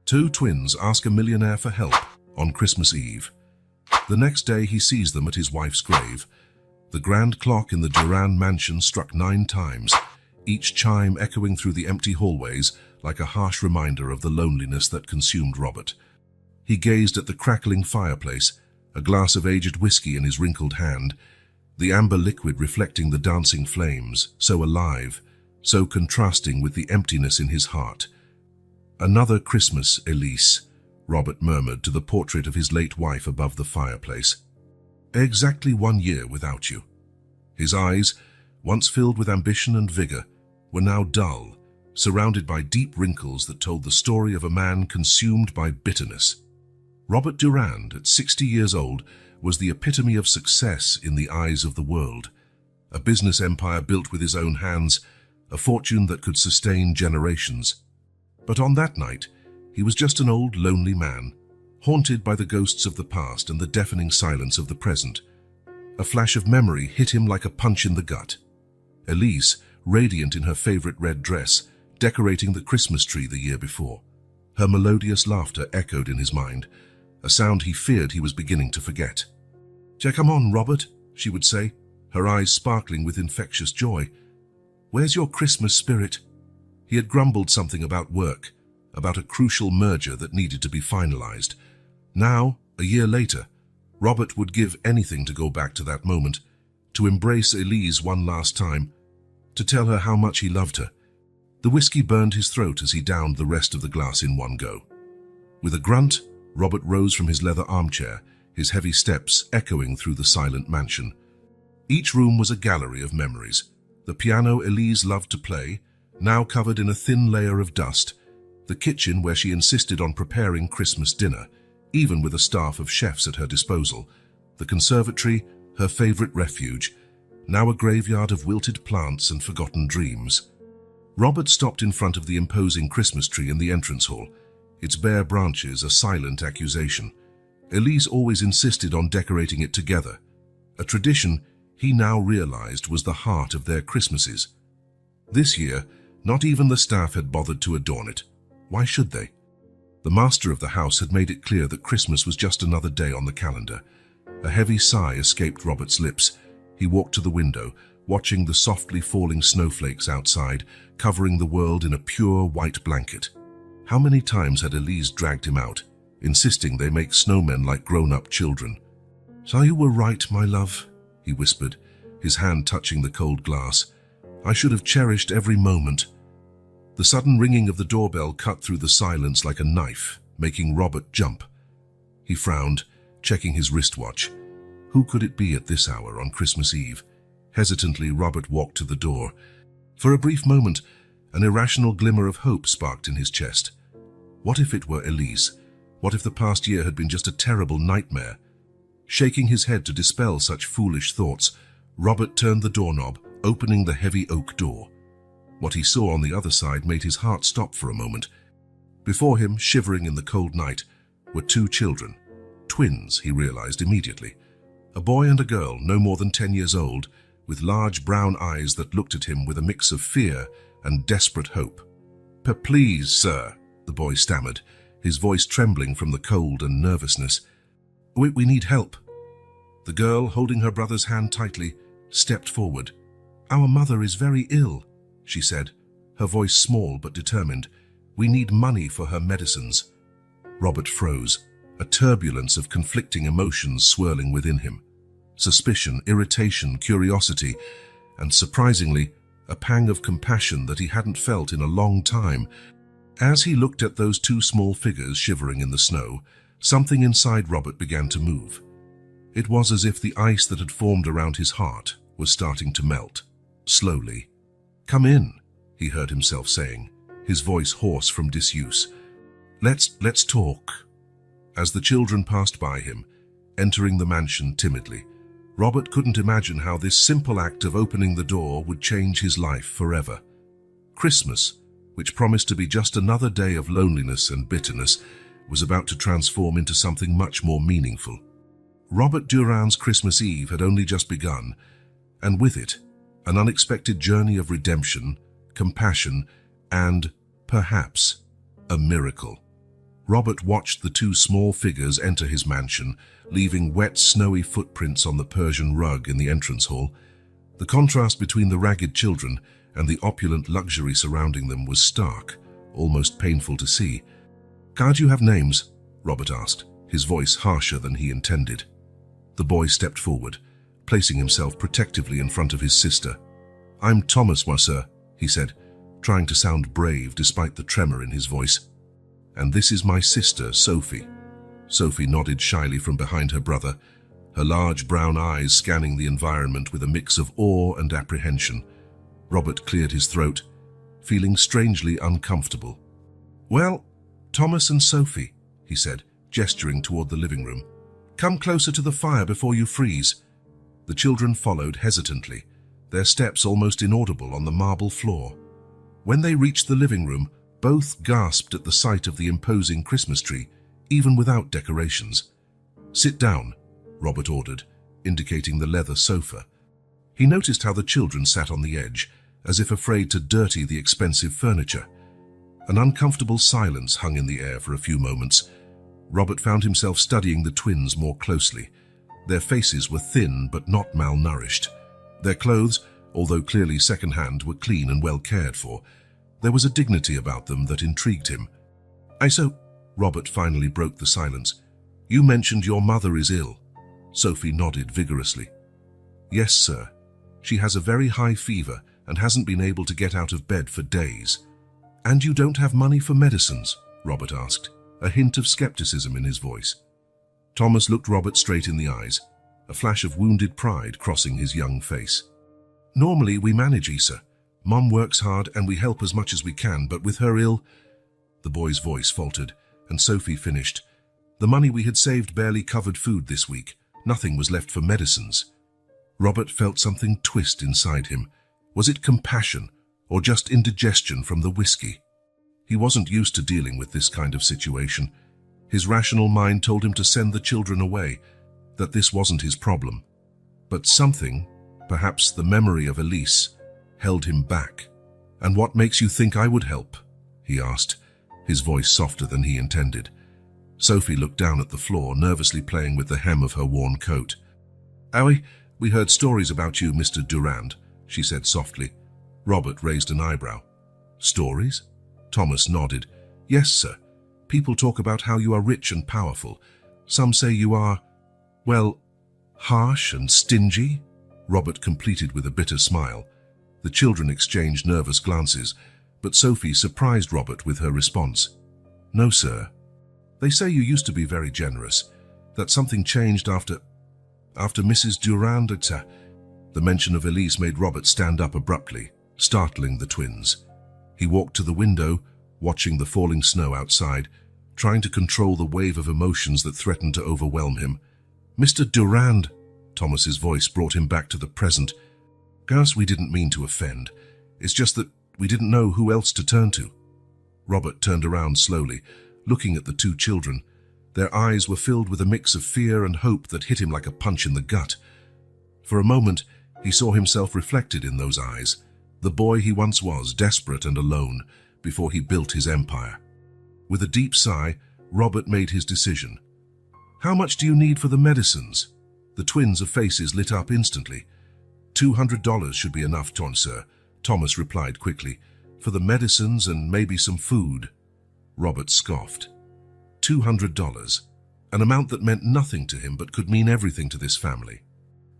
Two twins ask a millionaire for help on Christmas Eve. The next day he sees them at his wife's grave. The grand clock in the Duran mansion struck 9 times, each chime echoing through the empty hallways like a harsh reminder of the loneliness that consumed Robert. He gazed at the crackling fireplace, a glass of aged whiskey in his wrinkled hand, the amber liquid reflecting the dancing flames, so alive, so contrasting with the emptiness in his heart. "Another Christmas, Elise," Robert murmured to the portrait of his late wife above the fireplace. "Exactly 1 year without you." His eyes, once filled with ambition and vigor, were now dull, surrounded by deep wrinkles that told the story of a man consumed by bitterness. Robert Durand, at 60 years old, was the epitome of success in the eyes of the world. A business empire built with his own hands, a fortune that could sustain generations. But on that night, he was just an old, lonely man, haunted by the ghosts of the past and the deafening silence of the present. A flash of memory hit him like a punch in the gut. Elise, radiant in her favorite red dress, decorating the Christmas tree the year before. Her melodious laughter echoed in his mind, a sound he feared he was beginning to forget. "Come on, Robert," she would say, her eyes sparkling with infectious joy. "Where's your Christmas spirit?" He had grumbled something about work, about a crucial merger that needed to be finalized. Now, a year later, Robert would give anything to go back to that moment, to embrace Elise one last time, to tell her how much he loved her. The whiskey burned his throat as he downed the rest of the glass in one go. With a grunt, Robert rose from his leather armchair, his heavy steps echoing through the silent mansion. Each room was a gallery of memories. The piano Elise loved to play, now covered in a thin layer of dust, the kitchen where she insisted on preparing Christmas dinner, even with a staff of chefs at her disposal, the conservatory, her favorite refuge, now a graveyard of wilted plants and forgotten dreams. Robert stopped in front of the imposing Christmas tree in the entrance hall, its bare branches a silent accusation. Elise always insisted on decorating it together, a tradition he now realized was the heart of their Christmases. This year, not even the staff had bothered to adorn it. Why should they? The master of the house had made it clear that Christmas was just another day on the calendar. A heavy sigh escaped Robert's lips. He walked to the window, watching the softly falling snowflakes outside, covering the world in a pure white blanket. How many times had Elise dragged him out, insisting they make snowmen like grown-up children? "So you were right, my love," he whispered, his hand touching the cold glass. "I should have cherished every moment." The sudden ringing of the doorbell cut through the silence like a knife, making Robert jump. He frowned, checking his wristwatch. Who could it be at this hour on Christmas Eve? Hesitantly, Robert walked to the door. For a brief moment, an irrational glimmer of hope sparked in his chest. What if it were Elise? What if the past year had been just a terrible nightmare? Shaking his head to dispel such foolish thoughts, Robert turned the doorknob, opening the heavy oak door. What he saw on the other side made his heart stop for a moment. Before him, shivering in the cold night, were 2 children. Twins, he realized immediately. A boy and a girl, no more than 10 years old, with large brown eyes that looked at him with a mix of fear and desperate hope. "Please, sir," the boy stammered, his voice trembling from the cold and nervousness. We need help." The girl, holding her brother's hand tightly, stepped forward. "Our mother is very ill," she said, her voice small but determined. "We need money for her medicines." Robert froze, a turbulence of conflicting emotions swirling within him. Suspicion, irritation, curiosity, and surprisingly, a pang of compassion that he hadn't felt in a long time. As he looked at those 2 small figures shivering in the snow, something inside Robert began to move. It was as if the ice that had formed around his heart was starting to melt, slowly. "Come in," he heard himself saying, his voice hoarse from disuse. Let's talk." As the children passed by him, entering the mansion timidly, Robert couldn't imagine how this simple act of opening the door would change his life forever. Christmas, which promised to be just another day of loneliness and bitterness, was about to transform into something much more meaningful. Robert Durand's Christmas Eve had only just begun, and with it, an unexpected journey of redemption, compassion, and, perhaps, a miracle. Robert watched the two small figures enter his mansion, leaving wet, snowy footprints on the Persian rug in the entrance hall. The contrast between the ragged children and the opulent luxury surrounding them was stark, almost painful to see. "Can't you have names?" Robert asked, his voice harsher than he intended. The boy stepped forward, placing himself protectively in front of his sister. "I'm Thomas, sir," he said, trying to sound brave despite the tremor in his voice. "And this is my sister, Sophie." Sophie nodded shyly from behind her brother, her large brown eyes scanning the environment with a mix of awe and apprehension. Robert cleared his throat, feeling strangely uncomfortable. "Well, Thomas and Sophie," he said, gesturing toward the living room. "Come closer to the fire before you freeze." The children followed hesitantly, their steps almost inaudible on the marble floor. When they reached the living room, both gasped at the sight of the imposing Christmas tree, even without decorations. "Sit down," Robert ordered, indicating the leather sofa. He noticed how the children sat on the edge, as if afraid to dirty the expensive furniture. An uncomfortable silence hung in the air for a few moments. Robert found himself studying the twins more closely. Their faces were thin but not malnourished. Their clothes, although clearly second-hand, were clean and well cared for. There was a dignity about them that intrigued him. Robert finally broke the silence. "You mentioned your mother is ill." Sophie nodded vigorously. "Yes, sir. She has a very high fever and hasn't been able to get out of bed for days." "And you don't have money for medicines?" Robert asked, a hint of skepticism in his voice. Thomas looked Robert straight in the eyes, a flash of wounded pride crossing his young face. "Normally we manage, Issa. Mom works hard and we help as much as we can, but with her ill..." The boy's voice faltered, and Sophie finished. "The money we had saved barely covered food this week. Nothing was left for medicines." Robert felt something twist inside him. Was it compassion, or just indigestion from the whiskey? He wasn't used to dealing with this kind of situation. His rational mind told him to send the children away, that this wasn't his problem. But something, perhaps the memory of Elise, held him back. "And what makes you think I would help?" he asked, his voice softer than he intended. Sophie looked down at the floor, nervously playing with the hem of her worn coat. We heard stories about you, Mr. Durand," she said softly. Robert raised an eyebrow. "Stories?" Thomas nodded. "Yes, sir. People talk about how you are rich and powerful. Some say you are, well, harsh and stingy." Robert completed with a bitter smile. The children exchanged nervous glances, but Sophie surprised Robert with her response. "No, sir. They say you used to be very generous, that something changed after Mrs. Durand, etc." The mention of Elise made Robert stand up abruptly, startling the twins. He walked to the window, watching the falling snow outside, trying to control the wave of emotions that threatened to overwhelm him. "Mr. Durand," Thomas's voice brought him back to the present. "Gus, we didn't mean to offend. It's just that we didn't know who else to turn to." Robert turned around slowly, looking at the two children. Their eyes were filled with a mix of fear and hope that hit him like a punch in the gut. For a moment, he saw himself reflected in those eyes, the boy he once was, desperate and alone, before he built his empire. With a deep sigh, Robert made his decision. "How much do you need for the medicines?" The twins' faces lit up instantly. $200 should be enough, sir," Thomas replied quickly. "For the medicines and maybe some food." Robert scoffed. $200, an amount that meant nothing to him but could mean everything to this family.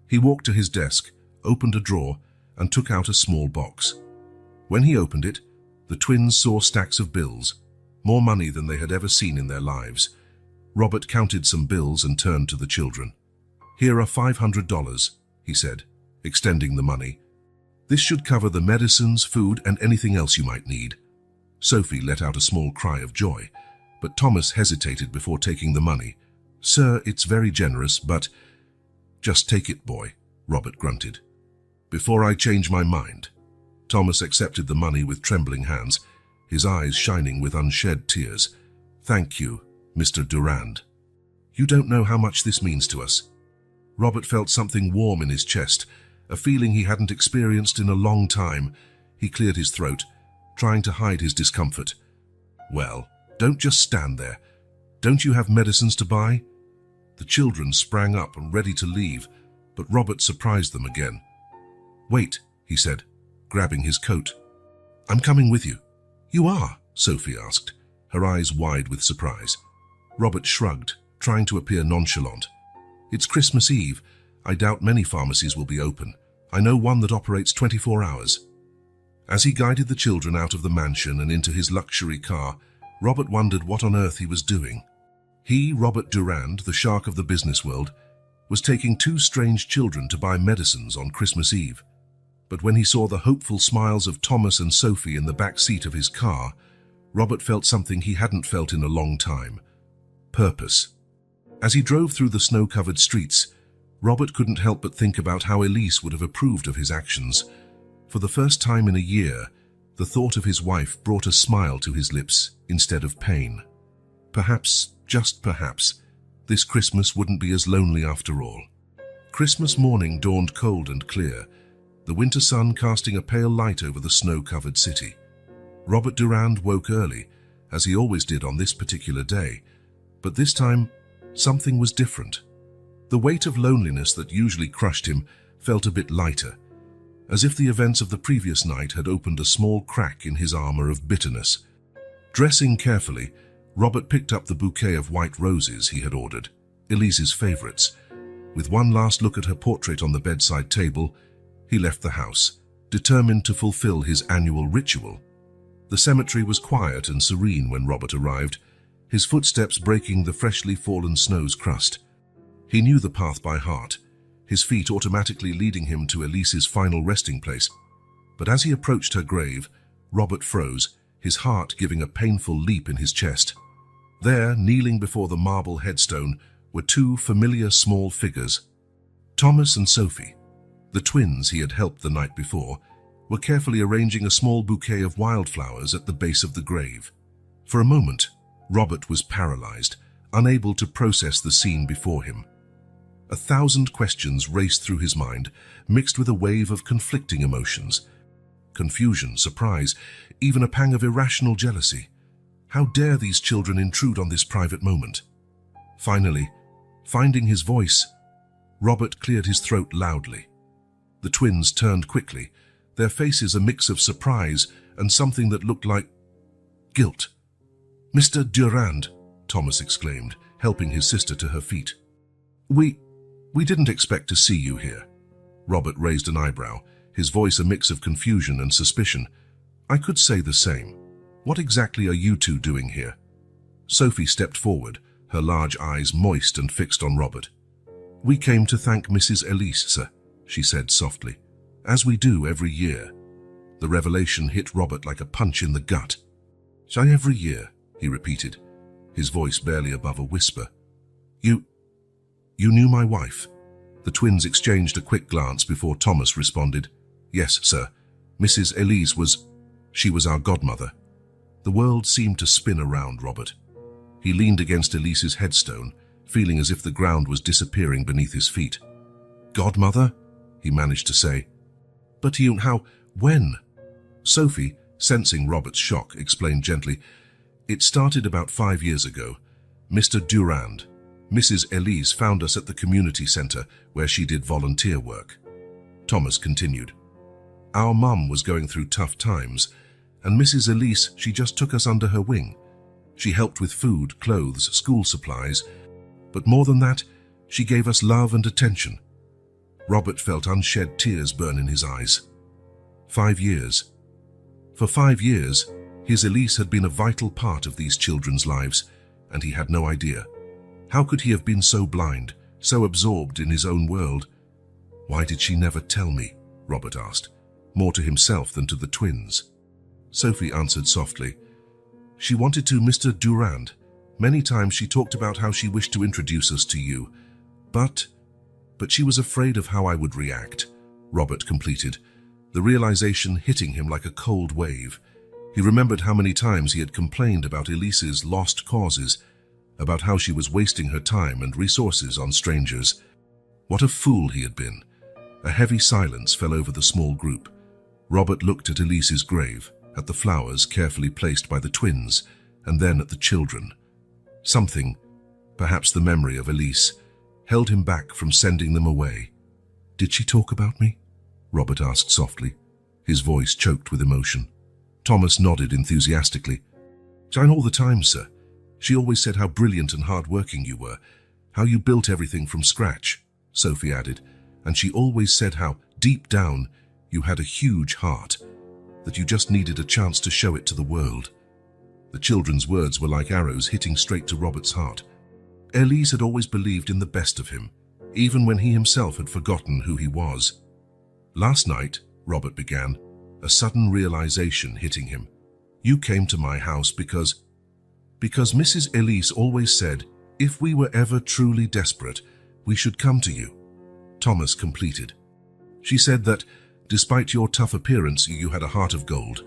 He walked to his desk, opened a drawer, and took out a small box. When he opened it, the twins saw stacks of bills, more money than they had ever seen in their lives. Robert counted some bills and turned to the children. "Here are $500, he said, extending the money. "This should cover the medicines, food, and anything else you might need." Sophie let out a small cry of joy, but Thomas hesitated before taking the money. "Sir, it's very generous, but..." "Just take it, boy," Robert grunted. "Before I change my mind." Thomas accepted the money with trembling hands, his eyes shining with unshed tears. "Thank you, Mr. Durand. You don't know how much this means to us." Robert felt something warm in his chest, a feeling he hadn't experienced in a long time. He cleared his throat, trying to hide his discomfort. "Well, don't just stand there. Don't you have medicines to buy?" The children sprang up and ready to leave, but Robert surprised them again. "Wait," he said, grabbing his coat. "I'm coming with you." "You are?" Sophie asked, her eyes wide with surprise. Robert shrugged, trying to appear nonchalant. "It's Christmas Eve. I doubt many pharmacies will be open. I know one that operates 24 hours. As he guided the children out of the mansion and into his luxury car, Robert wondered what on earth he was doing. He, Robert Durand, the shark of the business world, was taking two strange children to buy medicines on Christmas Eve. But when he saw the hopeful smiles of Thomas and Sophie in the back seat of his car, Robert felt something he hadn't felt in a long time: purpose. As he drove through the snow-covered streets, Robert couldn't help but think about how Elise would have approved of his actions. For the first time in a year, the thought of his wife brought a smile to his lips instead of pain. Perhaps, just perhaps, this Christmas wouldn't be as lonely after all. Christmas morning dawned cold and clear, the winter sun casting a pale light over the snow-covered city. Robert Durand woke early, as he always did on this particular day, but this time, something was different. The weight of loneliness that usually crushed him felt a bit lighter, as if the events of the previous night had opened a small crack in his armor of bitterness. Dressing carefully, Robert picked up the bouquet of white roses he had ordered, Elise's favorites. With one last look at her portrait on the bedside table, he left the house, determined to fulfill his annual ritual. The cemetery was quiet and serene when Robert arrived, his footsteps breaking the freshly fallen snow's crust. He knew the path by heart, his feet automatically leading him to Elise's final resting place. But as he approached her grave, Robert froze, his heart giving a painful leap in his chest. There, kneeling before the marble headstone, were two familiar small figures. Thomas and Sophie, the twins he had helped the night before, were carefully arranging a small bouquet of wildflowers at the base of the grave. For a moment, Robert was paralyzed, unable to process the scene before him. 1,000 questions raced through his mind, mixed with a wave of conflicting emotions. Confusion, surprise, even a pang of irrational jealousy. How dare these children intrude on this private moment? Finally, finding his voice, Robert cleared his throat loudly. The twins turned quickly, their faces a mix of surprise and something that looked like guilt. "Mr. Durand," Thomas exclaimed, helping his sister to her feet. We didn't expect to see you here." Robert raised an eyebrow, his voice a mix of confusion and suspicion. "I could say the same. What exactly are you two doing here?" Sophie stepped forward, her large eyes moist and fixed on Robert. "We came to thank Mrs. Elise, sir," she said softly, "as we do every year." The revelation hit Robert like a punch in the gut. "So every year," he repeated, his voice barely above a whisper. You knew my wife?" The twins exchanged a quick glance before Thomas responded, "Yes, sir. Mrs. Elise she was our godmother." The world seemed to spin around Robert. He leaned against Elise's headstone, feeling as if the ground was disappearing beneath his feet. "Godmother?" he managed to say. "But when?" Sophie, sensing Robert's shock, explained gently, "It started about 5 years ago. Mr. Durand, Mrs. Elise found us at the community center where she did volunteer work." Thomas continued, "Our mum was going through tough times, and Mrs. Elise, she just took us under her wing. She helped with food, clothes, school supplies, but more than that, she gave us love and attention." Robert felt unshed tears burn in his eyes. 5 years. For 5 years, his Elise had been a vital part of these children's lives, and he had no idea. How could he have been so blind, so absorbed in his own world? "Why did she never tell me?" Robert asked, more to himself than to the twins. Sophie answered softly, "She wanted to, Mr. Durand. Many times she talked about how she wished to introduce us to you. But she was afraid of how I would react," Robert completed, the realization hitting him like a cold wave. He remembered how many times he had complained about Elise's lost causes, about how she was wasting her time and resources on strangers. What a fool he had been. A heavy silence fell over the small group. Robert looked at Elise's grave, at the flowers carefully placed by the twins, and then at the children. Something, perhaps the memory of Elise, held him back from sending them away. "Did she talk about me?" Robert asked softly, his voice choked with emotion. Thomas nodded enthusiastically. "Jane all the time, sir. She always said how brilliant and hard-working you were, how you built everything from scratch," Sophie added, "and she always said how, deep down, you had a huge heart, that you just needed a chance to show it to the world." The children's words were like arrows hitting straight to Robert's heart. Elise had always believed in the best of him, even when he himself had forgotten who he was. "Last night," Robert began, a sudden realization hitting him. "You came to my house because Mrs. Elise always said, if we were ever truly desperate, we should come to you," Thomas completed. "She said that, despite your tough appearance, you had a heart of gold."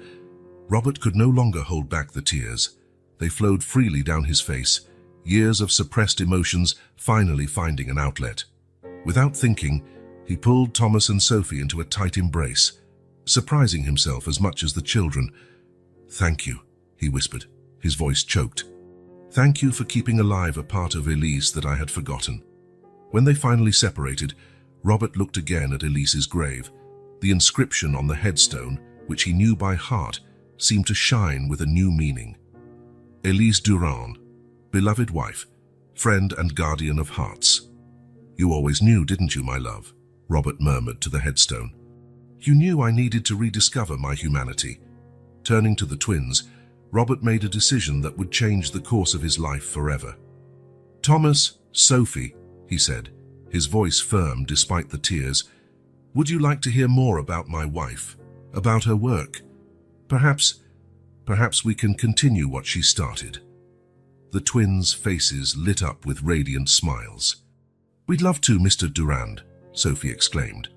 Robert could no longer hold back the tears. They flowed freely down his face, years of suppressed emotions finally finding an outlet. Without thinking, he pulled Thomas and Sophie into a tight embrace, surprising himself as much as the children. "Thank you," he whispered, his voice choked. "Thank you for keeping alive a part of Elise that I had forgotten." When they finally separated, Robert looked again at Elise's grave. The inscription on the headstone, which he knew by heart, seemed to shine with a new meaning. "Elise Durand, beloved wife, friend and guardian of hearts." "You always knew, didn't you, my love?" Robert murmured to the headstone. "You knew I needed to rediscover my humanity." Turning to the twins, Robert made a decision that would change the course of his life forever. "Thomas, Sophie," he said, his voice firm despite the tears, "would you like to hear more about my wife, about her work? Perhaps we can continue what she started." The twins' faces lit up with radiant smiles. "We'd love to, Mr. Durand," Sophie exclaimed.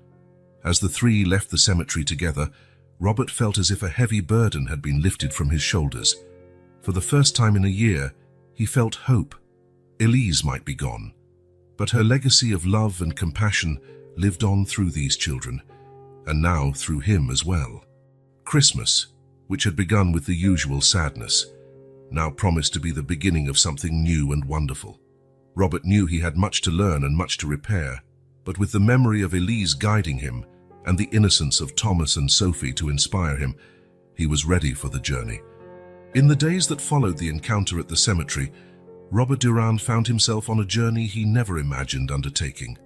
As the three left the cemetery together, Robert felt as if a heavy burden had been lifted from his shoulders. For the first time in a year, he felt hope. Elise might be gone, but her legacy of love and compassion lived on through these children, and now through him as well. Christmas, which had begun with the usual sadness, now promised to be the beginning of something new and wonderful. Robert knew he had much to learn and much to repair, but with the memory of Elise guiding him and the innocence of Thomas and Sophie to inspire him, he was ready for the journey. In the days that followed the encounter at the cemetery, Robert Durand found himself on a journey he never imagined undertaking.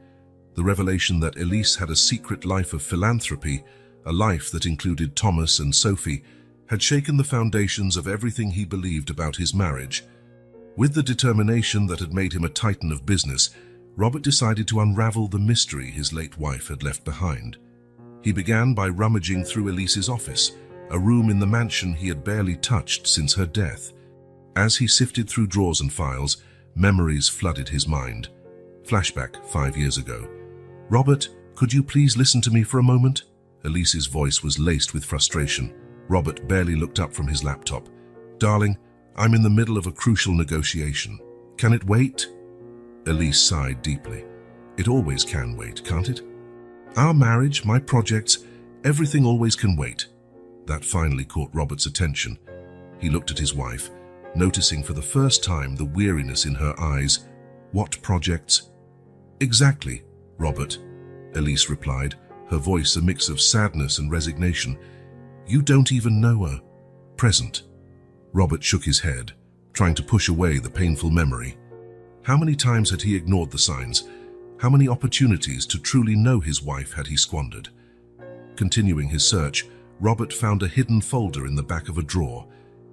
The revelation that Elise had a secret life of philanthropy, a life that included Thomas and Sophie, had shaken the foundations of everything he believed about his marriage. With the determination that had made him a titan of business, Robert decided to unravel the mystery his late wife had left behind. He began by rummaging through Elise's office, a room in the mansion he had barely touched since her death. As he sifted through drawers and files, memories flooded his mind. Flashback 5 years ago. "Robert, could you please listen to me for a moment?" Elise's voice was laced with frustration. Robert barely looked up from his laptop. "Darling, I'm in the middle of a crucial negotiation. Can it wait?" Elise sighed deeply. "It always can wait, can't it? Our marriage, my projects, everything always can wait." That finally caught Robert's attention. He looked at his wife, noticing for the first time the weariness in her eyes. "What projects?" "Exactly, Robert," Elise replied, her voice a mix of sadness and resignation. "You don't even know her. Present." Robert shook his head, trying to push away the painful memory. How many times had he ignored the signs? How many opportunities to truly know his wife had he squandered? Continuing his search, Robert found a hidden folder in the back of a drawer.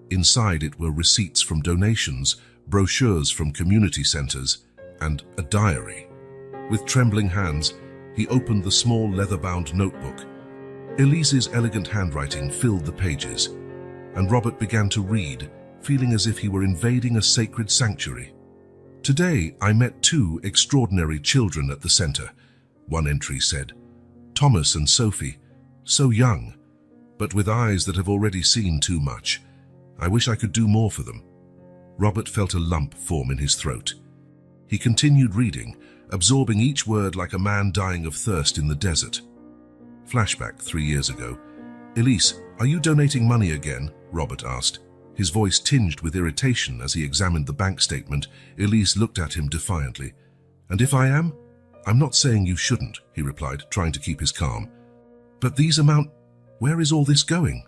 Inside it were receipts from donations, brochures from community centers, and a diary. With trembling hands, he opened the small leather-bound notebook. Elise's elegant handwriting filled the pages, and Robert began to read, feeling as if he were invading a sacred sanctuary. "Today, I met 2 extraordinary children at the center," one entry said. "Thomas and Sophie, so young, but with eyes that have already seen too much. I wish I could do more for them." Robert felt a lump form in his throat. He continued reading, absorbing each word like a man dying of thirst in the desert. Flashback 3 years ago. "Elise, are you donating money again?" Robert asked. His voice tinged with irritation as he examined the bank statement. Elise looked at him defiantly. "And if I am? I'm not saying you shouldn't," he replied, trying to keep his calm. "But these amount... Where is all this going?"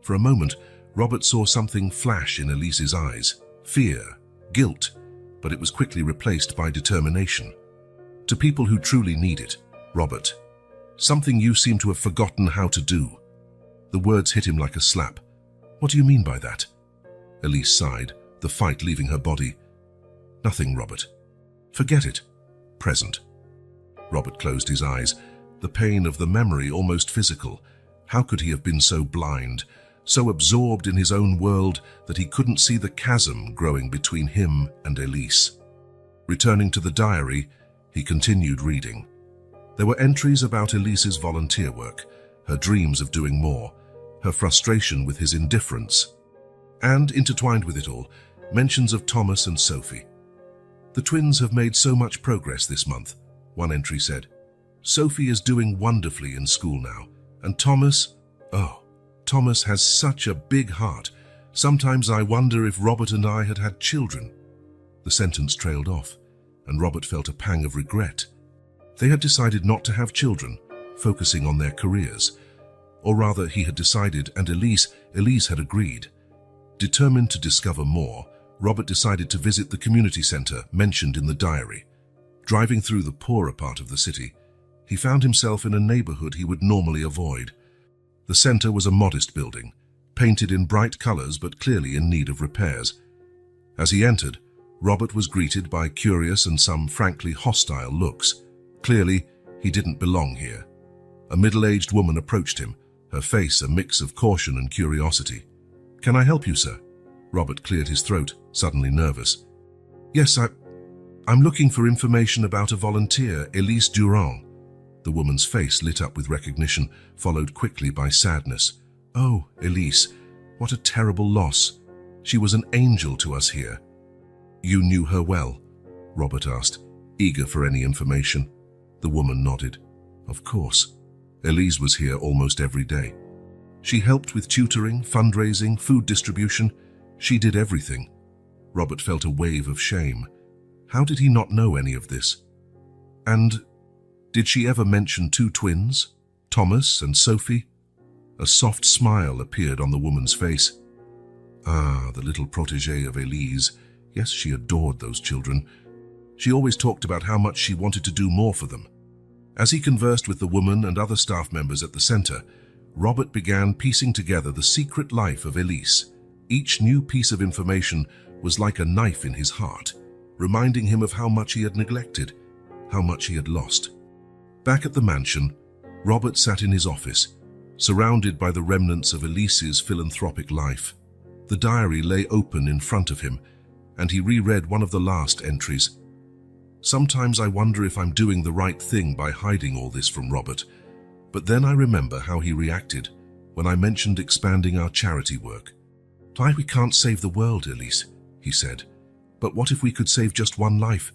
For a moment, Robert saw something flash in Elise's eyes. Fear, guilt, but it was quickly replaced by determination. "To people who truly need it, Robert. Something you seem to have forgotten how to do." The words hit him like a slap. "What do you mean by that?" Elise sighed, the fight leaving her body. "Nothing, Robert. Forget it. Present." Robert closed his eyes, the pain of the memory almost physical. How could he have been so blind, so absorbed in his own world that he couldn't see the chasm growing between him and Elise? Returning to the diary, he continued reading. There were entries about Elise's volunteer work, her dreams of doing more, her frustration with his indifference, and, intertwined with it all, mentions of Thomas and Sophie. "The twins have made so much progress this month," one entry said. "Sophie is doing wonderfully in school now, and Thomas, Thomas has such a big heart. Sometimes I wonder if Robert and I had had children." The sentence trailed off, and Robert felt a pang of regret. They had decided not to have children, focusing on their careers. Or rather, he had decided, and Elise had agreed. Determined to discover more, Robert decided to visit the community center mentioned in the diary. Driving through the poorer part of the city, he found himself in a neighborhood he would normally avoid. The center was a modest building, painted in bright colors but clearly in need of repairs. As he entered, Robert was greeted by curious and some frankly hostile looks. Clearly, he didn't belong here. A middle-aged woman approached him, her face a mix of caution and curiosity. "Can I help you, sir?" Robert cleared his throat, suddenly nervous. "Yes, I'm looking for information about a volunteer, Elise Durand." The woman's face lit up with recognition, followed quickly by sadness. "Oh, Elise, what a terrible loss. She was an angel to us here." "You knew her well?" Robert asked, eager for any information. The woman nodded. "Of course. Elise was here almost every day. She helped with tutoring, fundraising, food distribution. She did everything." Robert felt a wave of shame. How did he not know any of this? "And did she ever mention two twins, Thomas and Sophie?" A soft smile appeared on the woman's face. "Ah, the little protégé of Elise. Yes, she adored those children. She always talked about how much she wanted to do more for them." As he conversed with the woman and other staff members at the center, Robert began piecing together the secret life of Elise. Each new piece of information was like a knife in his heart, reminding him of how much he had neglected, how much he had lost. Back at the mansion, Robert sat in his office, surrounded by the remnants of Elise's philanthropic life. The diary lay open in front of him, and he reread one of the last entries. "Sometimes I wonder if I'm doing the right thing by hiding all this from Robert, but then I remember how he reacted when I mentioned expanding our charity work. 'Why, we can't save the world, Elise,' he said. 'But what if we could save just one life?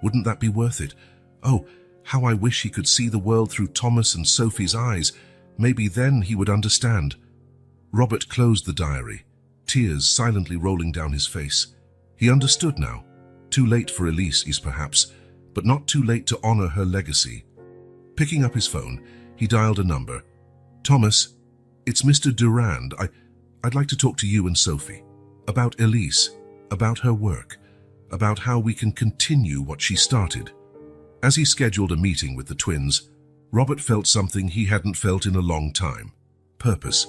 Wouldn't that be worth it? Oh, how I wish he could see the world through Thomas and Sophie's eyes. Maybe then he would understand.' Robert closed the diary, tears silently rolling down his face. He understood now. Too late for Elise, perhaps, but not too late to honor her legacy. Picking up his phone, he dialed a number. "Thomas, it's Mr. Durand. I'd like to talk to you and Sophie. About Elise, about her work, about how we can continue what she started." As he scheduled a meeting with the twins, Robert felt something he hadn't felt in a long time. Purpose.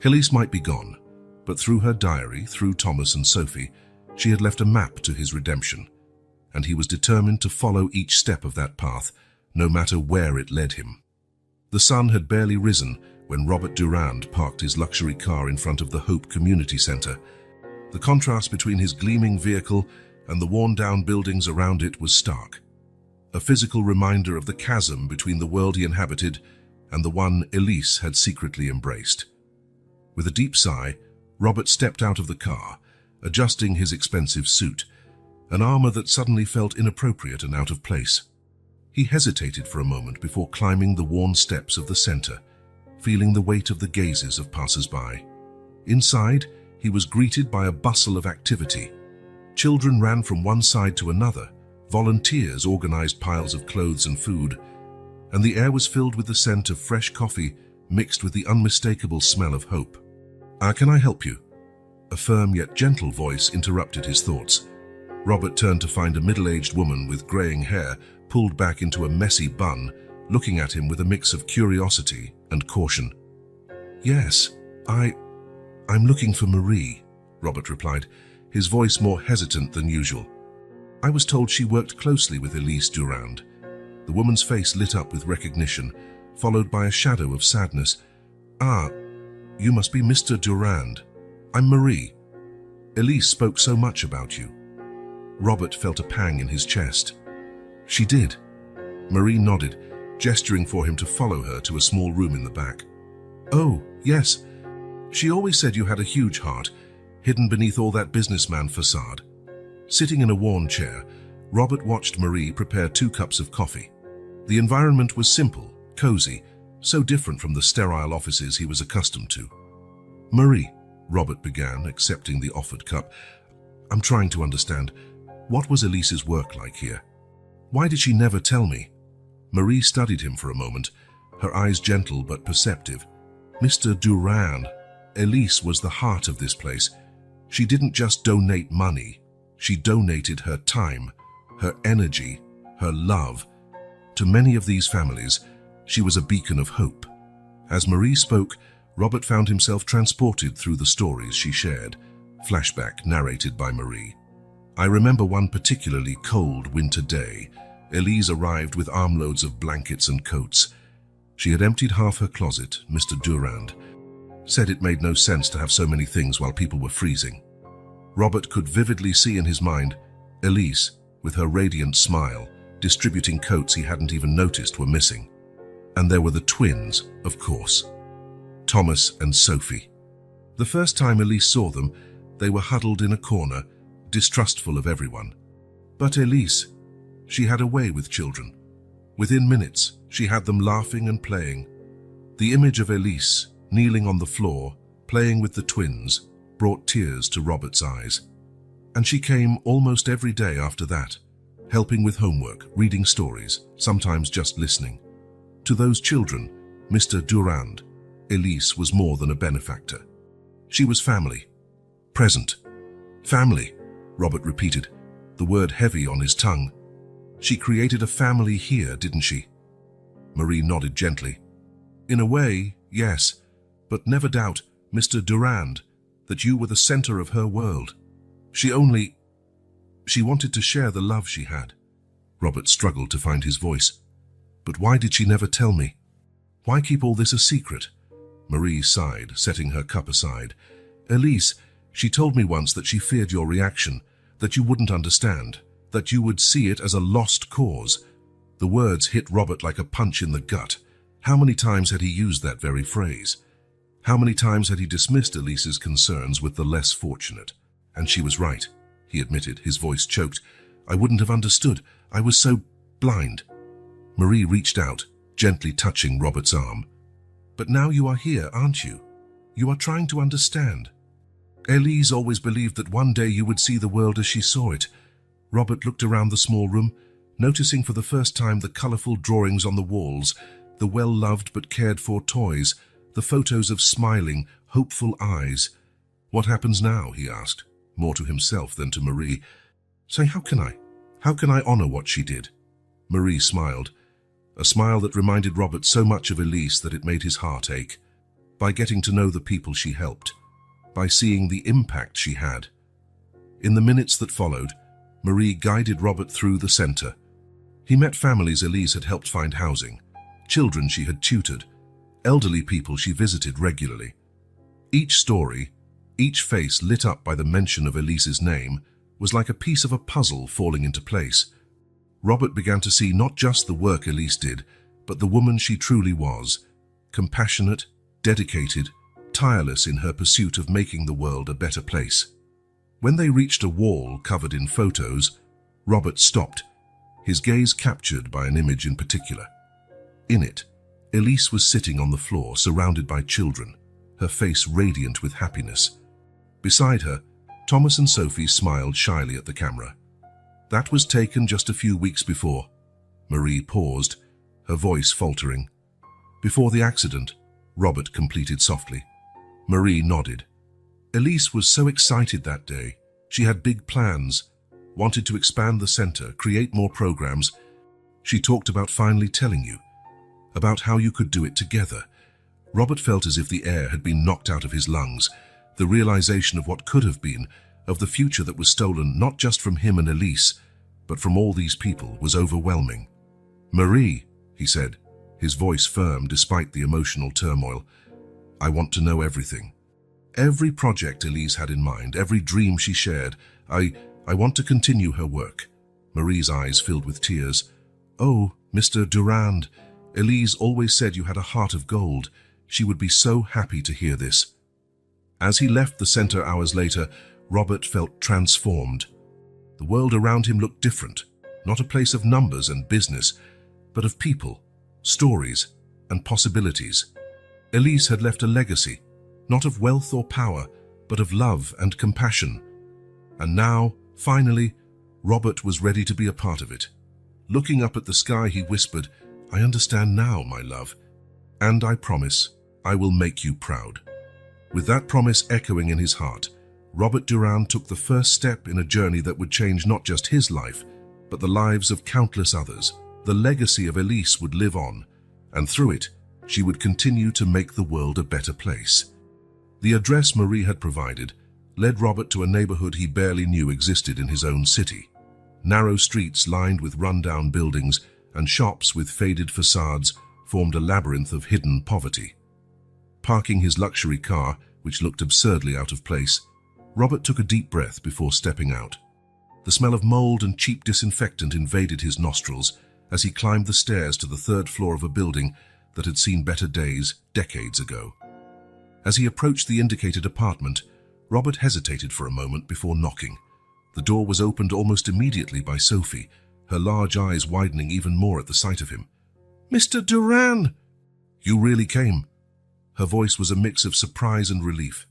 Elise might be gone, but through her diary, through Thomas and Sophie, she had left a map to his redemption, and he was determined to follow each step of that path, no matter where it led him. The sun had barely risen when Robert Durand parked his luxury car in front of the Hope Community Center. The contrast between his gleaming vehicle and the worn-down buildings around it was stark, a physical reminder of the chasm between the world he inhabited and the one Elise had secretly embraced. With a deep sigh, Robert stepped out of the car, adjusting his expensive suit, an armor that suddenly felt inappropriate and out of place. He hesitated for a moment before climbing the worn steps of the center, feeling the weight of the gazes of passers-by. Inside, he was greeted by a bustle of activity. Children ran from one side to another, volunteers organized piles of clothes and food, and the air was filled with the scent of fresh coffee mixed with the unmistakable smell of hope. Can I help you?" A firm yet gentle voice interrupted his thoughts. Robert turned to find a middle-aged woman with graying hair pulled back into a messy bun, looking at him with a mix of curiosity and caution. "Yes, I'm looking for Marie," Robert replied, his voice more hesitant than usual. "I was told she worked closely with Elise Durand." The woman's face lit up with recognition, followed by a shadow of sadness. "Ah, you must be Mr. Durand. I'm Marie. Elise spoke so much about you." Robert felt a pang in his chest. "She did." Marie nodded, gesturing for him to follow her to a small room in the back. "Oh, yes. She always said you had a huge heart, hidden beneath all that businessman facade." Sitting in a worn chair, Robert watched Marie prepare 2 cups of coffee. The environment was simple, cozy, so different from the sterile offices he was accustomed to. "Marie," Robert began, accepting the offered cup, "I'm trying to understand. What was Elise's work like here? Why did she never tell me?" Marie studied him for a moment, her eyes gentle but perceptive. "Mr. Durand, Elise was the heart of this place. She didn't just donate money. She donated her time, her energy, her love. To many of these families, she was a beacon of hope." As Marie spoke, Robert found himself transported through the stories she shared, flashback narrated by Marie. "I remember one particularly cold winter day. Elise arrived with armloads of blankets and coats. She had emptied half her closet. Mr. Durand said it made no sense to have so many things while people were freezing." Robert could vividly see in his mind Elise, with her radiant smile, distributing coats he hadn't even noticed were missing. And there were the twins, of course, Thomas and Sophie. The first time Elise saw them, they were huddled in a corner, distrustful of everyone. But Elise, she had a way with children. Within minutes, she had them laughing and playing. The image of Elise, kneeling on the floor, playing with the twins, brought tears to Robert's eyes. And she came almost every day after that, helping with homework, reading stories, sometimes just listening. To those children, Mr. Durand, Elise was more than a benefactor. She was family. Present. "Family," Robert repeated, the word heavy on his tongue. "She created a family here, didn't she?" Marie nodded gently. "In a way, yes, but never doubt, Mr. Durand, that you were the center of her world. She wanted to share the love she had." Robert struggled to find his voice. "But why did she never tell me? Why keep all this a secret?" Marie sighed, setting her cup aside. "Elise, she told me once that she feared your reaction, that you wouldn't understand, that you would see it as a lost cause." The words hit Robert like a punch in the gut. How many times had he used that very phrase? How many times had he dismissed Elise's concerns with the less fortunate? And she was right, he admitted, his voice choked. "I wouldn't have understood. I was so blind." Marie reached out, gently touching Robert's arm. "But now you are here, aren't you? You are trying to understand. Elise always believed that one day you would see the world as she saw it." Robert looked around the small room, noticing for the first time the colorful drawings on the walls, the well-loved but cared-for toys, the photos of smiling, hopeful eyes. "What happens now?" he asked, more to himself than to Marie. "Say, how can I honor what she did?" Marie smiled, a smile that reminded Robert so much of Elise that it made his heart ache. "By getting to know the people she helped, by seeing the impact she had." In the minutes that followed, Marie guided Robert through the center. He met families Elise had helped find housing, children she had tutored, elderly people she visited regularly. Each story, each face lit up by the mention of Elise's name, was like a piece of a puzzle falling into place. Robert began to see not just the work Elise did, but the woman she truly was, compassionate, dedicated, tireless in her pursuit of making the world a better place. When they reached a wall covered in photos, Robert stopped, his gaze captured by an image in particular. In it, Elise was sitting on the floor surrounded by children, her face radiant with happiness. Beside her, Thomas and Sophie smiled shyly at the camera. That was taken just a few weeks before. Marie paused, her voice faltering. Before the accident, Robert completed softly. Marie nodded. Elise was so excited that day. She had big plans, wanted to expand the center, create more programs. She talked about finally telling you, about how you could do it together. Robert felt as if the air had been knocked out of his lungs. The realization of what could have been, of the future that was stolen not just from him and Elise, but from all these people, was overwhelming. Marie, he said, his voice firm despite the emotional turmoil, I want to know everything. Every project Elise had in mind, every dream she shared. I want to continue her work. Marie's eyes filled with tears. Oh, Mr. Durand, Elise always said you had a heart of gold. She would be so happy to hear this. As he left the center hours later, Robert felt transformed. The world around him looked different, not a place of numbers and business, but of people, stories, and possibilities. Elise had left a legacy, not of wealth or power, but of love and compassion. And now, finally, Robert was ready to be a part of it. Looking up at the sky, he whispered, I understand now, my love, and I promise I will make you proud. With that promise echoing in his heart, Robert Durand took the first step in a journey that would change not just his life, but the lives of countless others. The legacy of Elise would live on, and through it, she would continue to make the world a better place. The address Marie had provided led Robert to a neighborhood he barely knew existed in his own city. Narrow streets lined with rundown buildings and shops with faded facades formed a labyrinth of hidden poverty. Parking his luxury car, which looked absurdly out of place, Robert took a deep breath before stepping out. The smell of mold and cheap disinfectant invaded his nostrils as he climbed the stairs to the third floor of a building that had seen better days decades ago. As he approached the indicated apartment, Robert hesitated for a moment before knocking. The door was opened almost immediately by Sophie, her large eyes widening even more at the sight of him. Mr. Durand! You really came. Her voice was a mix of surprise and relief.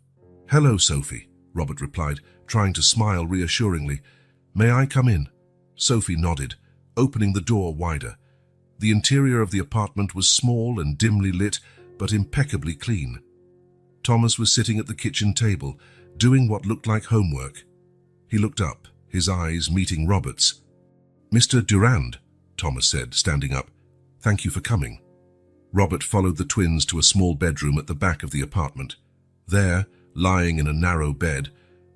Hello, Sophie, Robert replied, trying to smile reassuringly. May I come in? Sophie nodded, opening the door wider. The interior of the apartment was small and dimly lit, but impeccably clean. Thomas was sitting at the kitchen table, doing what looked like homework. He looked up, his eyes meeting Robert's. Mr. Durand, Thomas said, standing up. Thank you for coming. Robert followed the twins to a small bedroom at the back of the apartment. There, lying in a narrow bed,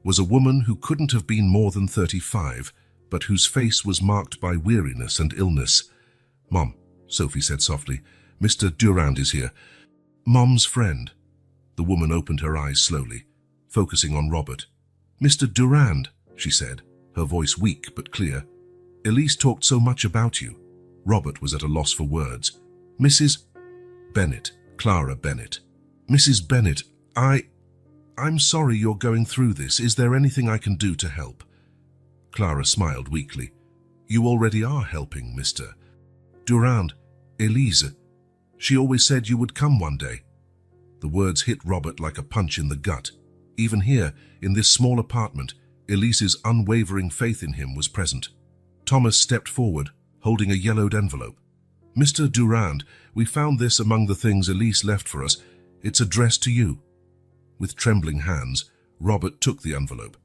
was a woman who couldn't have been more than 35, but whose face was marked by weariness and illness. Mom, Sophie said softly, Mr. Durand is here. Mom's friend. The woman opened her eyes slowly, focusing on Robert. Mr. Durand, she said, her voice weak but clear. Elise talked so much about you. Robert was at a loss for words. Mrs. Bennett, Clara Bennett. Mrs. Bennett, I'm sorry you're going through this. Is there anything I can do to help? Clara smiled weakly. You already are helping, Mr. Durand. Elise. She always said you would come one day. The words hit Robert like a punch in the gut. Even here, in this small apartment, Elise's unwavering faith in him was present. Thomas stepped forward, holding a yellowed envelope. Mr. Durand, we found this among the things Elise left for us. It's addressed to you. With trembling hands, Robert took the envelope.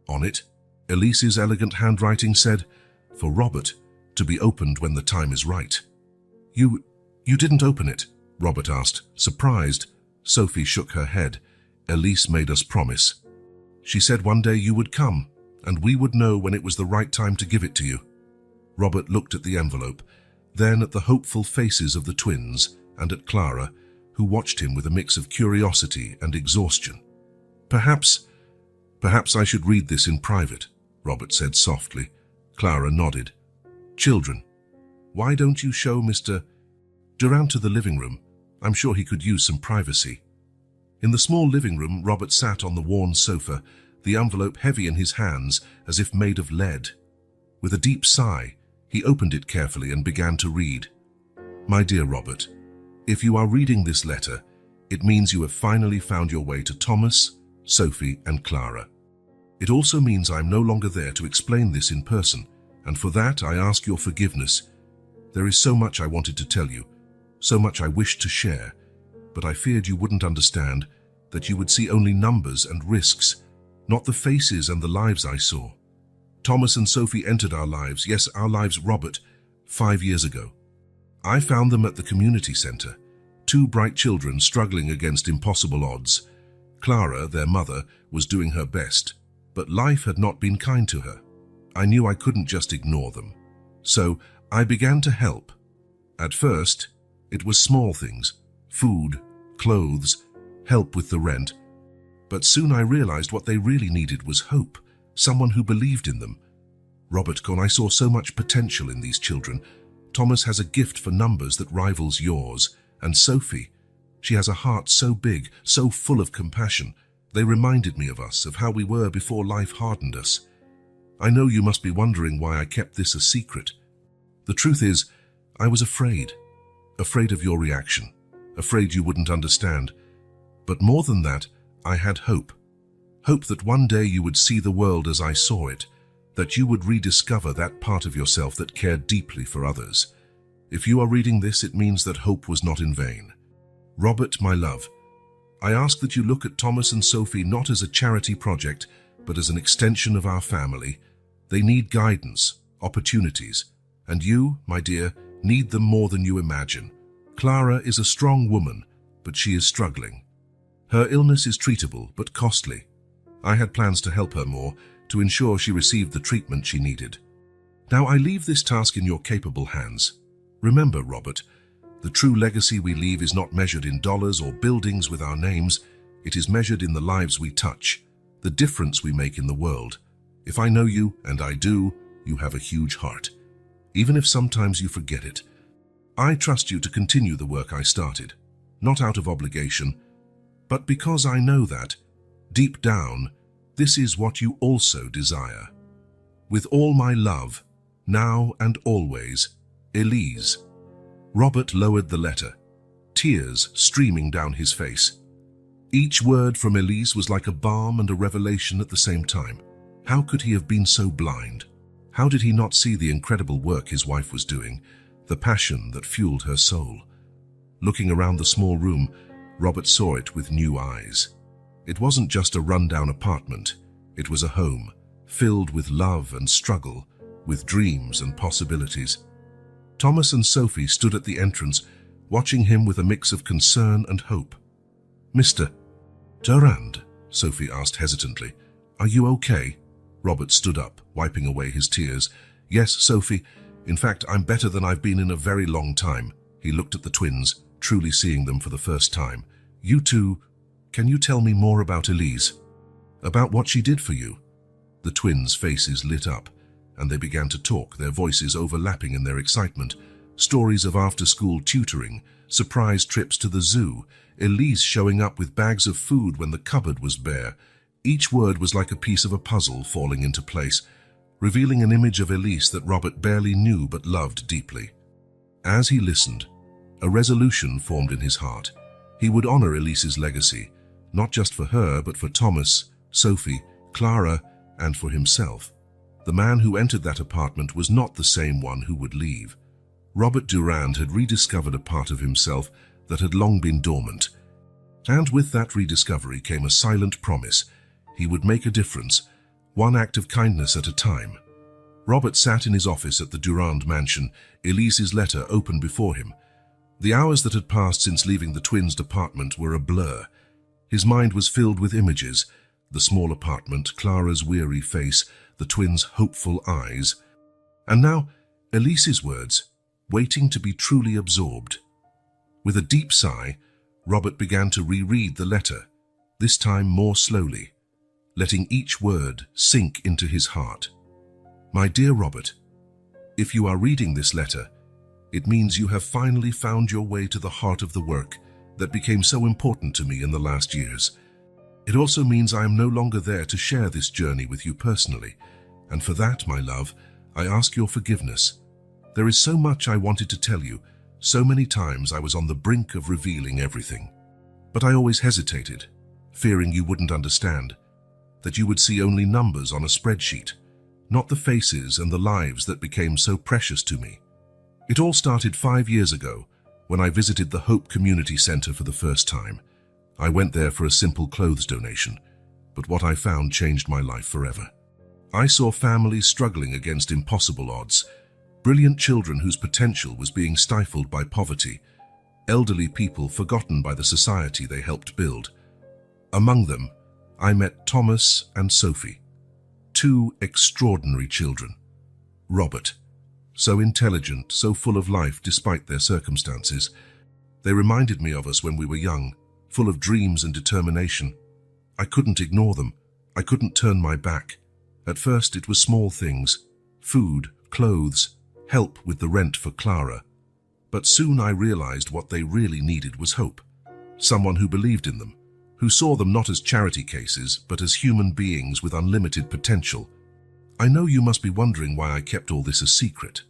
On it, Elise's elegant handwriting said, For Robert, to be opened when the time is right. You didn't open it? Robert asked, surprised. Sophie shook her head. Elise made us promise. She said one day you would come, and we would know when it was the right time to give it to you. Robert looked at the envelope, then at the hopeful faces of the twins and at Clara, who watched him with a mix of curiosity and exhaustion. Perhaps I should read this in private, Robert said softly. Clara nodded. Children, why don't you show Mr. Durand to the living room? I'm sure he could use some privacy. In the small living room, Robert sat on the worn sofa, the envelope heavy in his hands as if made of lead. With a deep sigh, he opened it carefully and began to read. My dear Robert, if you are reading this letter, it means you have finally found your way to Thomas, Sophie, and Clara. It also means I'm no longer there to explain this in person, and for that I ask your forgiveness. There is so much I wanted to tell you, so much I wished to share, but I feared you wouldn't understand, that you would see only numbers and risks, not the faces and the lives I saw. Thomas and Sophie entered our lives, yes, our lives, Robert, 5 years ago. I found them at the community center, 2 bright children struggling against impossible odds. Clara, their mother, was doing her best, but life had not been kind to her. I knew I couldn't just ignore them. So I began to help. At first, it was small things, food, clothes, help with the rent. But soon I realized what they really needed was hope, someone who believed in them. Robert, I saw so much potential in these children. Thomas has a gift for numbers that rivals yours, and Sophie, she has a heart so big, so full of compassion. They reminded me of us, of how we were before life hardened us. I know you must be wondering why I kept this a secret. The truth is, I was afraid of your reaction, afraid you wouldn't understand. But more than that, I had hope. Hope that one day you would see the world as I saw it, that you would rediscover that part of yourself that cared deeply for others. If you are reading this, it means that hope was not in vain. Robert, my love, I ask that you look at Thomas and Sophie not as a charity project, but as an extension of our family. They need guidance, opportunities, and you, my dear, need them more than you imagine. Clara is a strong woman, but she is struggling. Her illness is treatable, but costly. I had plans to help her more, to ensure she received the treatment she needed. Now I leave this task in your capable hands. Remember, Robert, the true legacy we leave is not measured in dollars or buildings with our names. It is measured in the lives we touch, the difference we make in the world. If I know you, and I do, you have a huge heart. Even if sometimes you forget it. I trust you to continue the work I started, not out of obligation, but because I know that, deep down, this is what you also desire. With all my love, now and always, Elise. Robert lowered the letter, tears streaming down his face. Each word from Elise was like a balm and a revelation at the same time. How could he have been so blind? How did he not see the incredible work his wife was doing, the passion that fueled her soul? Looking around the small room, Robert saw it with new eyes. It wasn't just a rundown apartment. It was a home, filled with love and struggle, with dreams and possibilities. Thomas and Sophie stood at the entrance, watching him with a mix of concern and hope. "Mr. Durand," Sophie asked hesitantly, "are you okay?" Robert stood up, wiping away his tears. "Yes, Sophie. In fact, I'm better than I've been in a very long time." He looked at the twins, truly seeing them for the first time. "You two, can you tell me more about Elise? About what she did for you?" The twins' faces lit up, and they began to talk, their voices overlapping in their excitement. Stories of after-school tutoring, surprise trips to the zoo, Elise showing up with bags of food when the cupboard was bare. Each word was like a piece of a puzzle falling into place, revealing an image of Elise that Robert barely knew but loved deeply. As he listened, a resolution formed in his heart. He would honor Elise's legacy, not just for her, but for Thomas, Sophie, Clara, and for himself. The man who entered that apartment was not the same one who would leave. Robert Durand had rediscovered a part of himself that had long been dormant. And with that rediscovery came a silent promise. He would make a difference, one act of kindness at a time. Robert sat in his office at the Durand mansion, Elise's letter open before him. The hours that had passed since leaving the twins' apartment were a blur. His mind was filled with images, the small apartment, Clara's weary face, the twins' hopeful eyes. And now, Elise's words, waiting to be truly absorbed. With a deep sigh, Robert began to reread the letter, this time more slowly, letting each word sink into his heart. "My dear Robert, if you are reading this letter, it means you have finally found your way to the heart of the work that became so important to me in the last years. It also means I am no longer there to share this journey with you personally, and for that, my love, I ask your forgiveness. There is so much I wanted to tell you, so many times I was on the brink of revealing everything. But I always hesitated. fearing you wouldn't understand, that you would see only numbers on a spreadsheet, not the faces and the lives that became so precious to me. It all started 5 years ago when I visited the Hope Community Center for the first time. I went there for a simple clothes donation, but what I found changed my life forever. I saw families struggling against impossible odds, brilliant children whose potential was being stifled by poverty, elderly people forgotten by the society they helped build. Among them, I met Thomas and Sophie, two extraordinary children. Robert, so intelligent, so full of life despite their circumstances. They reminded me of us when we were young, full of dreams and determination. I couldn't ignore them. I couldn't turn my back. At first it was small things, food, clothes, help with the rent for Clara. But soon I realized what they really needed was hope. Someone who believed in them, who saw them not as charity cases, but as human beings with unlimited potential. I know you must be wondering why I kept all this a secret.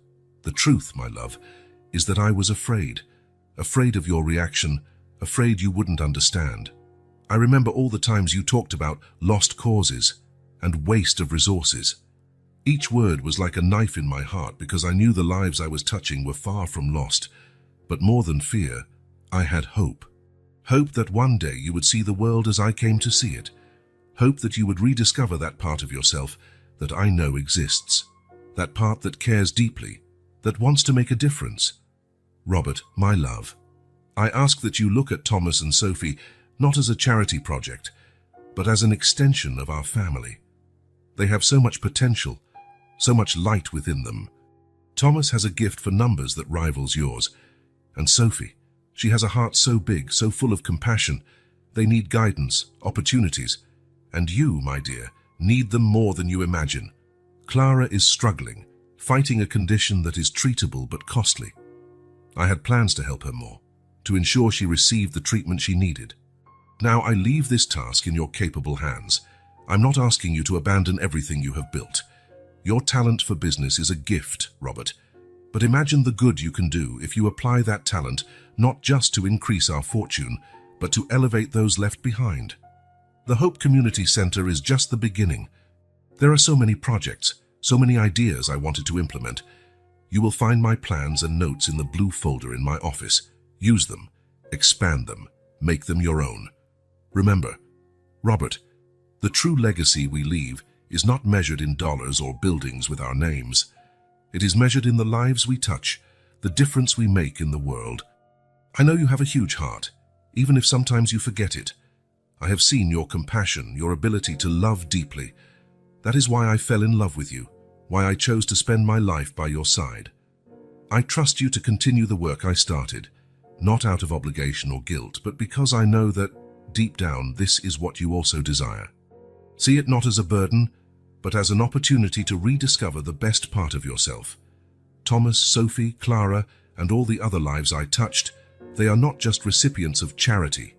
The truth, my love, is that I was afraid of your reaction, afraid you wouldn't understand. I remember all the times you talked about lost causes and waste of resources. Each word was like a knife in my heart because I knew the lives I was touching were far from lost. But more than fear, I had hope. Hope that one day you would see the world as I came to see it. Hope that you would rediscover that part of yourself that I know exists. That part that cares deeply, that wants to make a difference. Robert, my love, I ask that you look at Thomas and Sophie not as a charity project, but as an extension of our family. They have so much potential, so much light within them. Thomas has a gift for numbers that rivals yours. And Sophie, she has a heart so big, so full of compassion. They need guidance, opportunities. And you, my dear, need them more than you imagine. Clara is struggling, fighting a condition that is treatable but costly. I had plans to help her more, to ensure she received the treatment she needed. Now I leave this task in your capable hands. I'm not asking you to abandon everything you have built. Your talent for business is a gift, Robert. But imagine the good you can do if you apply that talent not just to increase our fortune, but to elevate those left behind. The Hope Community Center is just the beginning. There are so many projects, so many ideas I wanted to implement. You will find my plans and notes in the blue folder in my office. Use them, expand them, make them your own. Remember, Robert, the true legacy we leave is not measured in dollars or buildings with our names. It is measured in the lives we touch, the difference we make in the world. I know you have a huge heart, even if sometimes you forget it. I have seen your compassion, your ability to love deeply. That is why I fell in love with you, why I chose to spend my life by your side. I trust you to continue the work I started, not out of obligation or guilt, but because I know that, deep down, this is what you also desire. See it not as a burden, but as an opportunity to rediscover the best part of yourself. Thomas, Sophie, Clara, and all the other lives I touched, they are not just recipients of charity.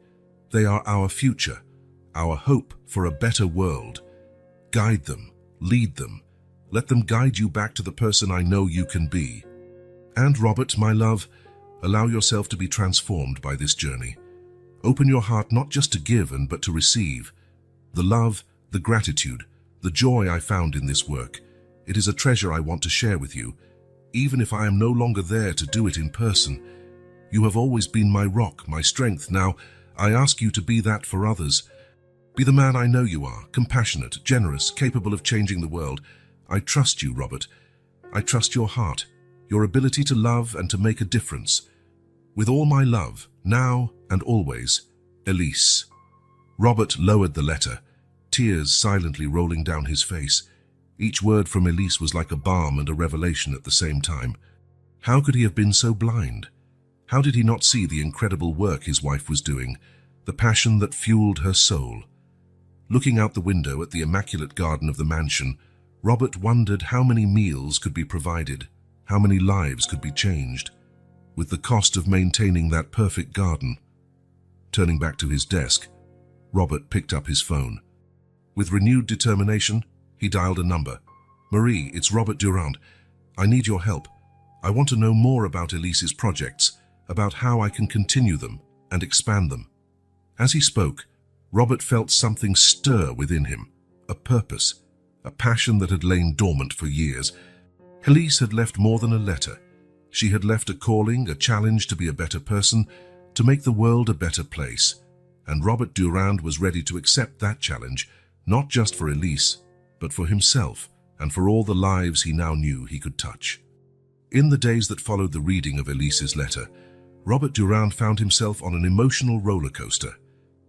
They are our future, our hope for a better world. Guide them, lead them. Let them guide you back to the person I know you can be. And Robert, my love, allow yourself to be transformed by this journey. Open your heart not just to give but to receive. The love, the gratitude, the joy I found in this work, it is a treasure I want to share with you, even if I am no longer there to do it in person. You have always been my rock, my strength. Now, I ask you to be that for others. Be the man I know you are, compassionate, generous, capable of changing the world. I trust you, Robert. I trust your heart, your ability to love and to make a difference. With all my love, now and always, Elise. Robert lowered the letter, tears silently rolling down his face. Each word from Elise was like a balm and a revelation at the same time. How could he have been so blind? How did he not see the incredible work his wife was doing, the passion that fueled her soul? Looking out the window at the immaculate garden of the mansion, Robert wondered how many meals could be provided, how many lives could be changed, with the cost of maintaining that perfect garden. Turning back to his desk, Robert picked up his phone. With renewed determination, he dialed a number. "Marie, it's Robert Durand. I need your help. I want to know more about Elise's projects, about how I can continue them and expand them." As he spoke, Robert felt something stir within him, a purpose, a passion that had lain dormant for years. Elise had left more than a letter. She had left a calling, a challenge to be a better person, to make the world a better place. And Robert Durand was ready to accept that challenge, not just for Elise, but for himself and for all the lives he now knew he could touch. In the days that followed the reading of Elise's letter, Robert Durand found himself on an emotional roller coaster.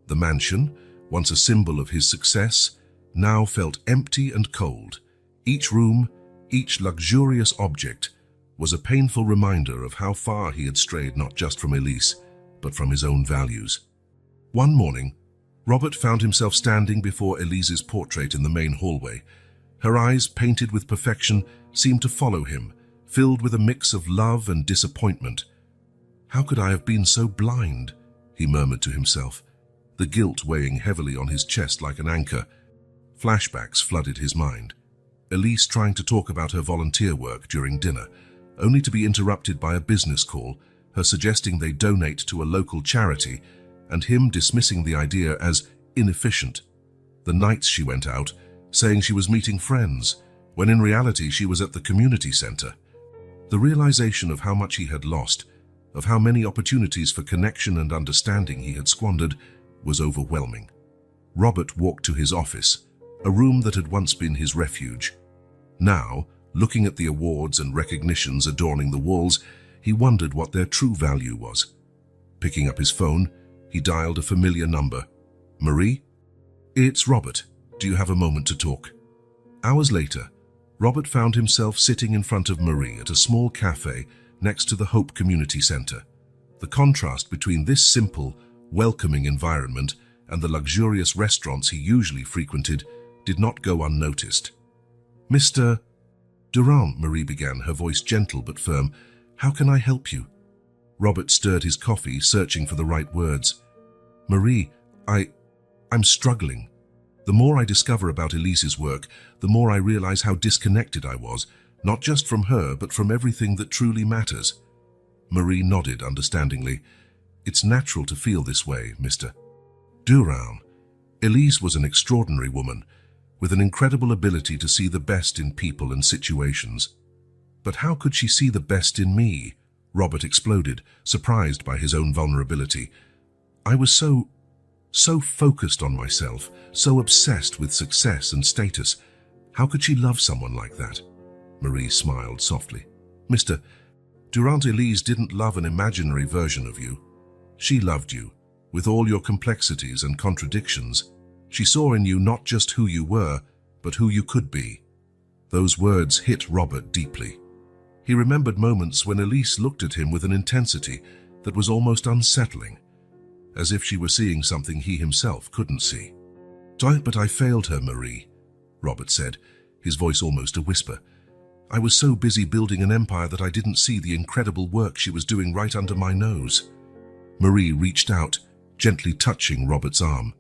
The mansion, once a symbol of his success, now felt empty and cold. Each room, each luxurious object, was a painful reminder of how far he had strayed not just from Elise, but from his own values. One morning, Robert found himself standing before Elise's portrait in the main hallway. Her eyes, painted with perfection, seemed to follow him, filled with a mix of love and disappointment. "How could I have been so blind?" he murmured to himself, the guilt weighing heavily on his chest like an anchor. Flashbacks flooded his mind. Elise trying to talk about her volunteer work during dinner, only to be interrupted by a business call, her suggesting they donate to a local charity, and him dismissing the idea as inefficient. The nights she went out, saying she was meeting friends, when in reality she was at the community center. The realization of how much he had lost, of how many opportunities for connection and understanding he had squandered, was overwhelming. Robert walked to his office, a room that had once been his refuge. Now, looking at the awards and recognitions adorning the walls, he wondered what their true value was. Picking up his phone, he dialed a familiar number. "Marie? It's Robert. Do you have a moment to talk?" Hours later, Robert found himself sitting in front of Marie at a small cafe next to the Hope Community Center. The contrast between this simple, welcoming environment and the luxurious restaurants he usually frequented did not go unnoticed. "Mr. Durand," Marie began, her voice gentle but firm, "how can I help you?" Robert stirred his coffee, searching for the right words. "Marie, I'm struggling. The more I discover about Elise's work, the more I realize how disconnected I was, not just from her, but from everything that truly matters." Marie nodded understandingly. "It's natural to feel this way, Mr. Durand. Elise was an extraordinary woman, with an incredible ability to see the best in people and situations. But how could she see the best in me?" Robert exploded, surprised by his own vulnerability. "I was so focused on myself, so obsessed with success and status. How could she love someone like that?" Marie smiled softly. "Mr. Durand, Elise didn't love an imaginary version of you. She loved you, with all your complexities and contradictions. She saw in you not just who you were, but who you could be." Those words hit Robert deeply. He remembered moments when Elise looked at him with an intensity that was almost unsettling, as if she were seeing something he himself couldn't see. "But I failed her, Marie," Robert said, his voice almost a whisper. "I was so busy building an empire that I didn't see the incredible work she was doing right under my nose." Marie reached out, gently touching Robert's arm.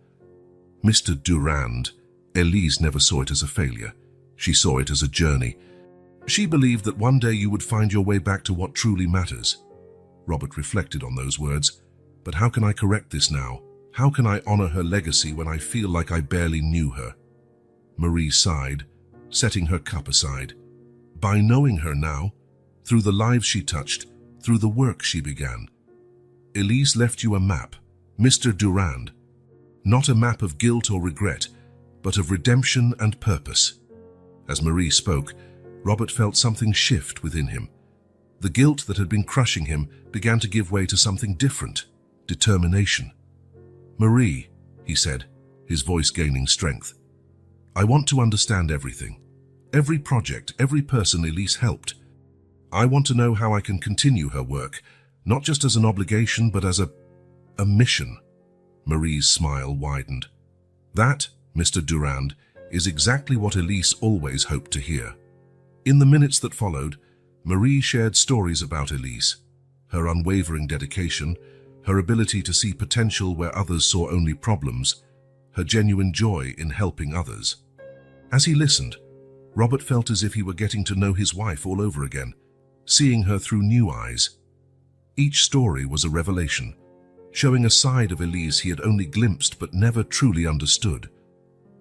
"Mr. Durand, Elise never saw it as a failure. She saw it as a journey. She believed that one day you would find your way back to what truly matters." Robert reflected on those words. "But how can I correct this now? How can I honor her legacy when I feel like I barely knew her?" Marie sighed, setting her cup aside. "By knowing her now, through the lives she touched, through the work she began, Elise left you a map, Mr. Durand. Not a map of guilt or regret, but of redemption and purpose." As Marie spoke, Robert felt something shift within him. The guilt that had been crushing him began to give way to something different: determination. "Marie," he said, his voice gaining strength, "I want to understand everything. Every project, every person Elise helped. I want to know how I can continue her work, not just as an obligation, but as a mission." Marie's smile widened. "That, Mr. Durand, is exactly what Elise always hoped to hear." In the minutes that followed, Marie shared stories about Elise, her unwavering dedication, her ability to see potential where others saw only problems, her genuine joy in helping others. As he listened, Robert felt as if he were getting to know his wife all over again, seeing her through new eyes. Each story was a revelation. showing a side of Elise he had only glimpsed but never truly understood.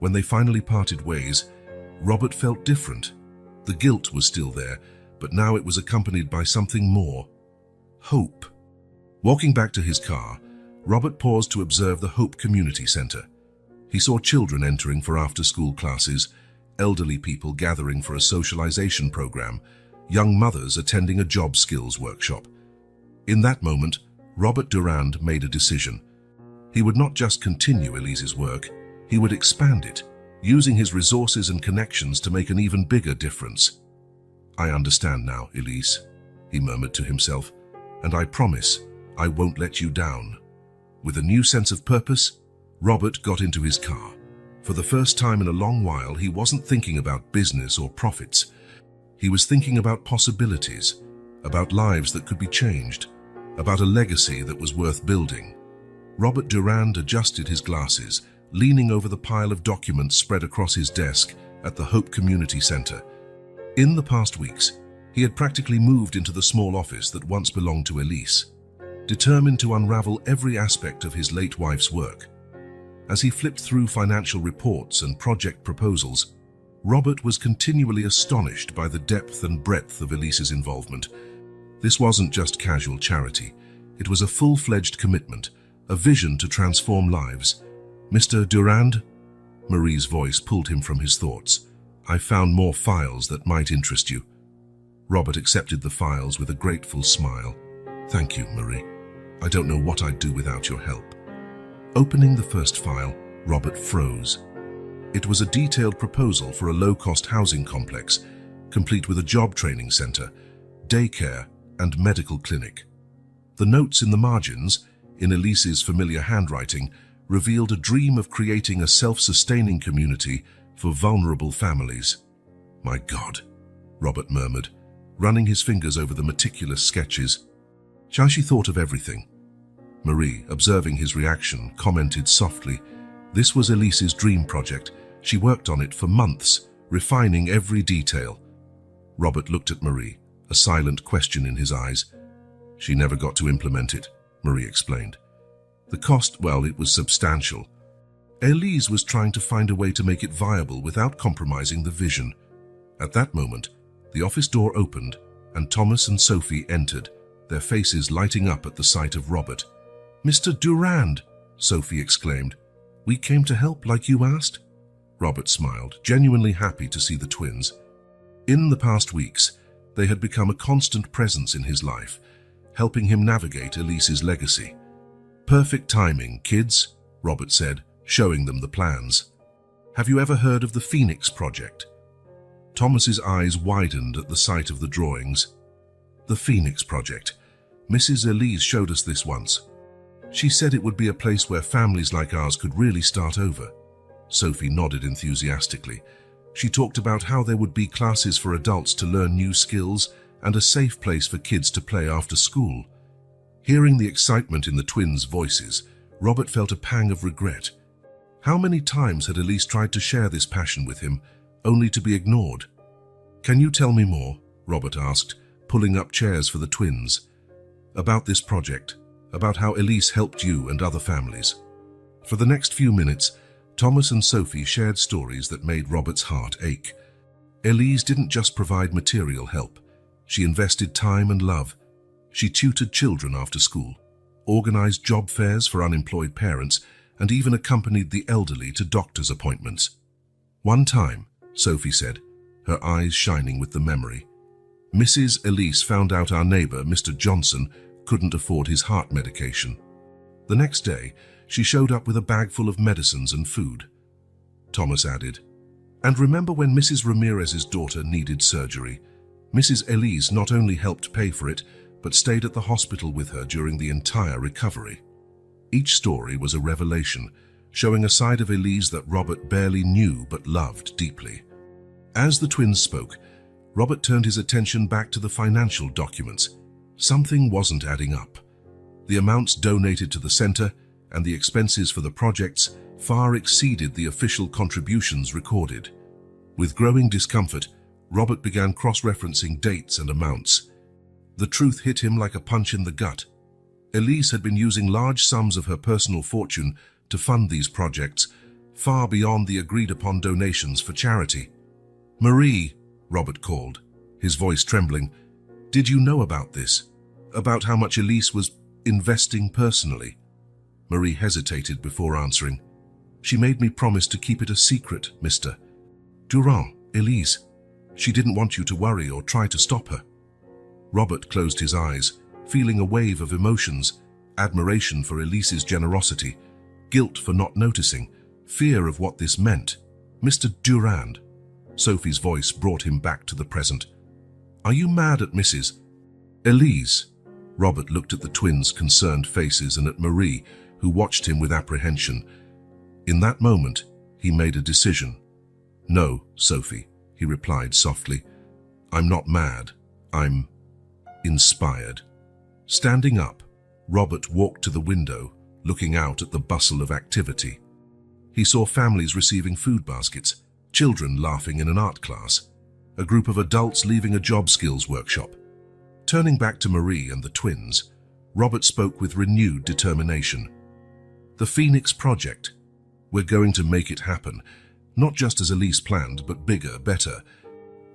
When they finally parted ways, Robert felt different. The guilt was still there, but now it was accompanied by something more: hope. Walking back to his car, Robert paused to observe the Hope Community Center. He saw children entering for after-school classes, elderly people gathering for a socialization program, young mothers attending a job skills workshop. In that moment, Robert Durand made a decision. He would not just continue Elise's work, he would expand it, using his resources and connections to make an even bigger difference. "I understand now, Elise," he murmured to himself, "and I promise I won't let you down." With a new sense of purpose, Robert got into his car. For the first time in a long while, he wasn't thinking about business or profits. He was thinking about possibilities, about lives that could be changed, about a legacy that was worth building. Robert Durand adjusted his glasses, leaning over the pile of documents spread across his desk at the Hope Community Center. In the past weeks, he had practically moved into the small office that once belonged to Elise, determined to unravel every aspect of his late wife's work. As he flipped through financial reports and project proposals, Robert was continually astonished by the depth and breadth of Elise's involvement. This wasn't just casual charity. It was a full-fledged commitment, a vision to transform lives. "Mr. Durand?" Marie's voice pulled him from his thoughts. "I found more files that might interest you." Robert accepted the files with a grateful smile. "Thank you, Marie. I don't know what I'd do without your help." Opening the first file, Robert froze. It was a detailed proposal for a low-cost housing complex, complete with a job training center, daycare, and medical clinic. The notes in the margins, in Elise's familiar handwriting, revealed a dream of creating a self-sustaining community for vulnerable families. "My God," Robert murmured, running his fingers over the meticulous sketches. She thought of everything. Marie, observing his reaction, commented softly, "This was Elise's dream project. She worked on it for months, refining every detail." Robert looked at Marie, a silent question in his eyes. "She never got to implement it," Marie explained. "The cost, well, it was substantial. Elise was trying to find a way to make it viable without compromising the vision." At that moment, the office door opened and Thomas and Sophie entered, their faces lighting up at the sight of Robert. "Mr. Durand," Sophie exclaimed. "We came to help like you asked." Robert smiled, genuinely happy to see the twins. In the past weeks, they had become a constant presence in his life, helping him navigate Elise's legacy. "Perfect timing, kids," Robert said, showing them the plans. "Have you ever heard of the Phoenix Project?" Thomas's eyes widened at the sight of the drawings. "The Phoenix Project. Mrs. Elise showed us this once. She said it would be a place where families like ours could really start over." Sophie nodded enthusiastically. She talked about how there would be classes for adults to learn new skills and a safe place for kids to play after school. Hearing the excitement in the twins' voices, Robert felt a pang of regret. How many times had Elise tried to share this passion with him, only to be ignored? "Can you tell me more?" Robert asked, pulling up chairs for the twins. "About this project, about how Elise helped you and other families." For the next few minutes, Thomas and Sophie shared stories that made Robert's heart ache. Elise didn't just provide material help. She invested time and love. She tutored children after school, organized job fairs for unemployed parents, and even accompanied the elderly to doctor's appointments. "One time," Sophie said, her eyes shining with the memory, "Mrs. Elise found out our neighbor, Mr. Johnson, couldn't afford his heart medication. The next day, she showed up with a bag full of medicines and food." Thomas added, "And remember when Mrs. Ramirez's daughter needed surgery? Mrs. Elise not only helped pay for it, but stayed at the hospital with her during the entire recovery." Each story was a revelation, showing a side of Elise that Robert barely knew but loved deeply. As the twins spoke, Robert turned his attention back to the financial documents. Something wasn't adding up. The amounts donated to the center and the expenses for the projects far exceeded the official contributions recorded. With growing discomfort, Robert began cross-referencing dates and amounts. The truth hit him like a punch in the gut. Elise had been using large sums of her personal fortune to fund these projects, far beyond the agreed-upon donations for charity. "Marie," Robert called, his voice trembling, "did you know about this? About how much Elise was investing personally?" Marie hesitated before answering. "She made me promise to keep it a secret, Mr. Durand, Elise. She didn't want you to worry or try to stop her." Robert closed his eyes, feeling a wave of emotions: admiration for Elise's generosity, guilt for not noticing, fear of what this meant. "Mr. Durand," Sophie's voice brought him back to the present. "Are you mad at Mrs. Elise?" Robert looked at the twins' concerned faces and at Marie, who watched him with apprehension. In that moment, he made a decision. "No, Sophie," he replied softly. "I'm not mad. I'm inspired." Standing up, Robert walked to the window, looking out at the bustle of activity. He saw families receiving food baskets, children laughing in an art class, a group of adults leaving a job skills workshop. Turning back to Marie and the twins, Robert spoke with renewed determination. "The Phoenix Project. We're going to make it happen, not just as Elise planned, but bigger, better.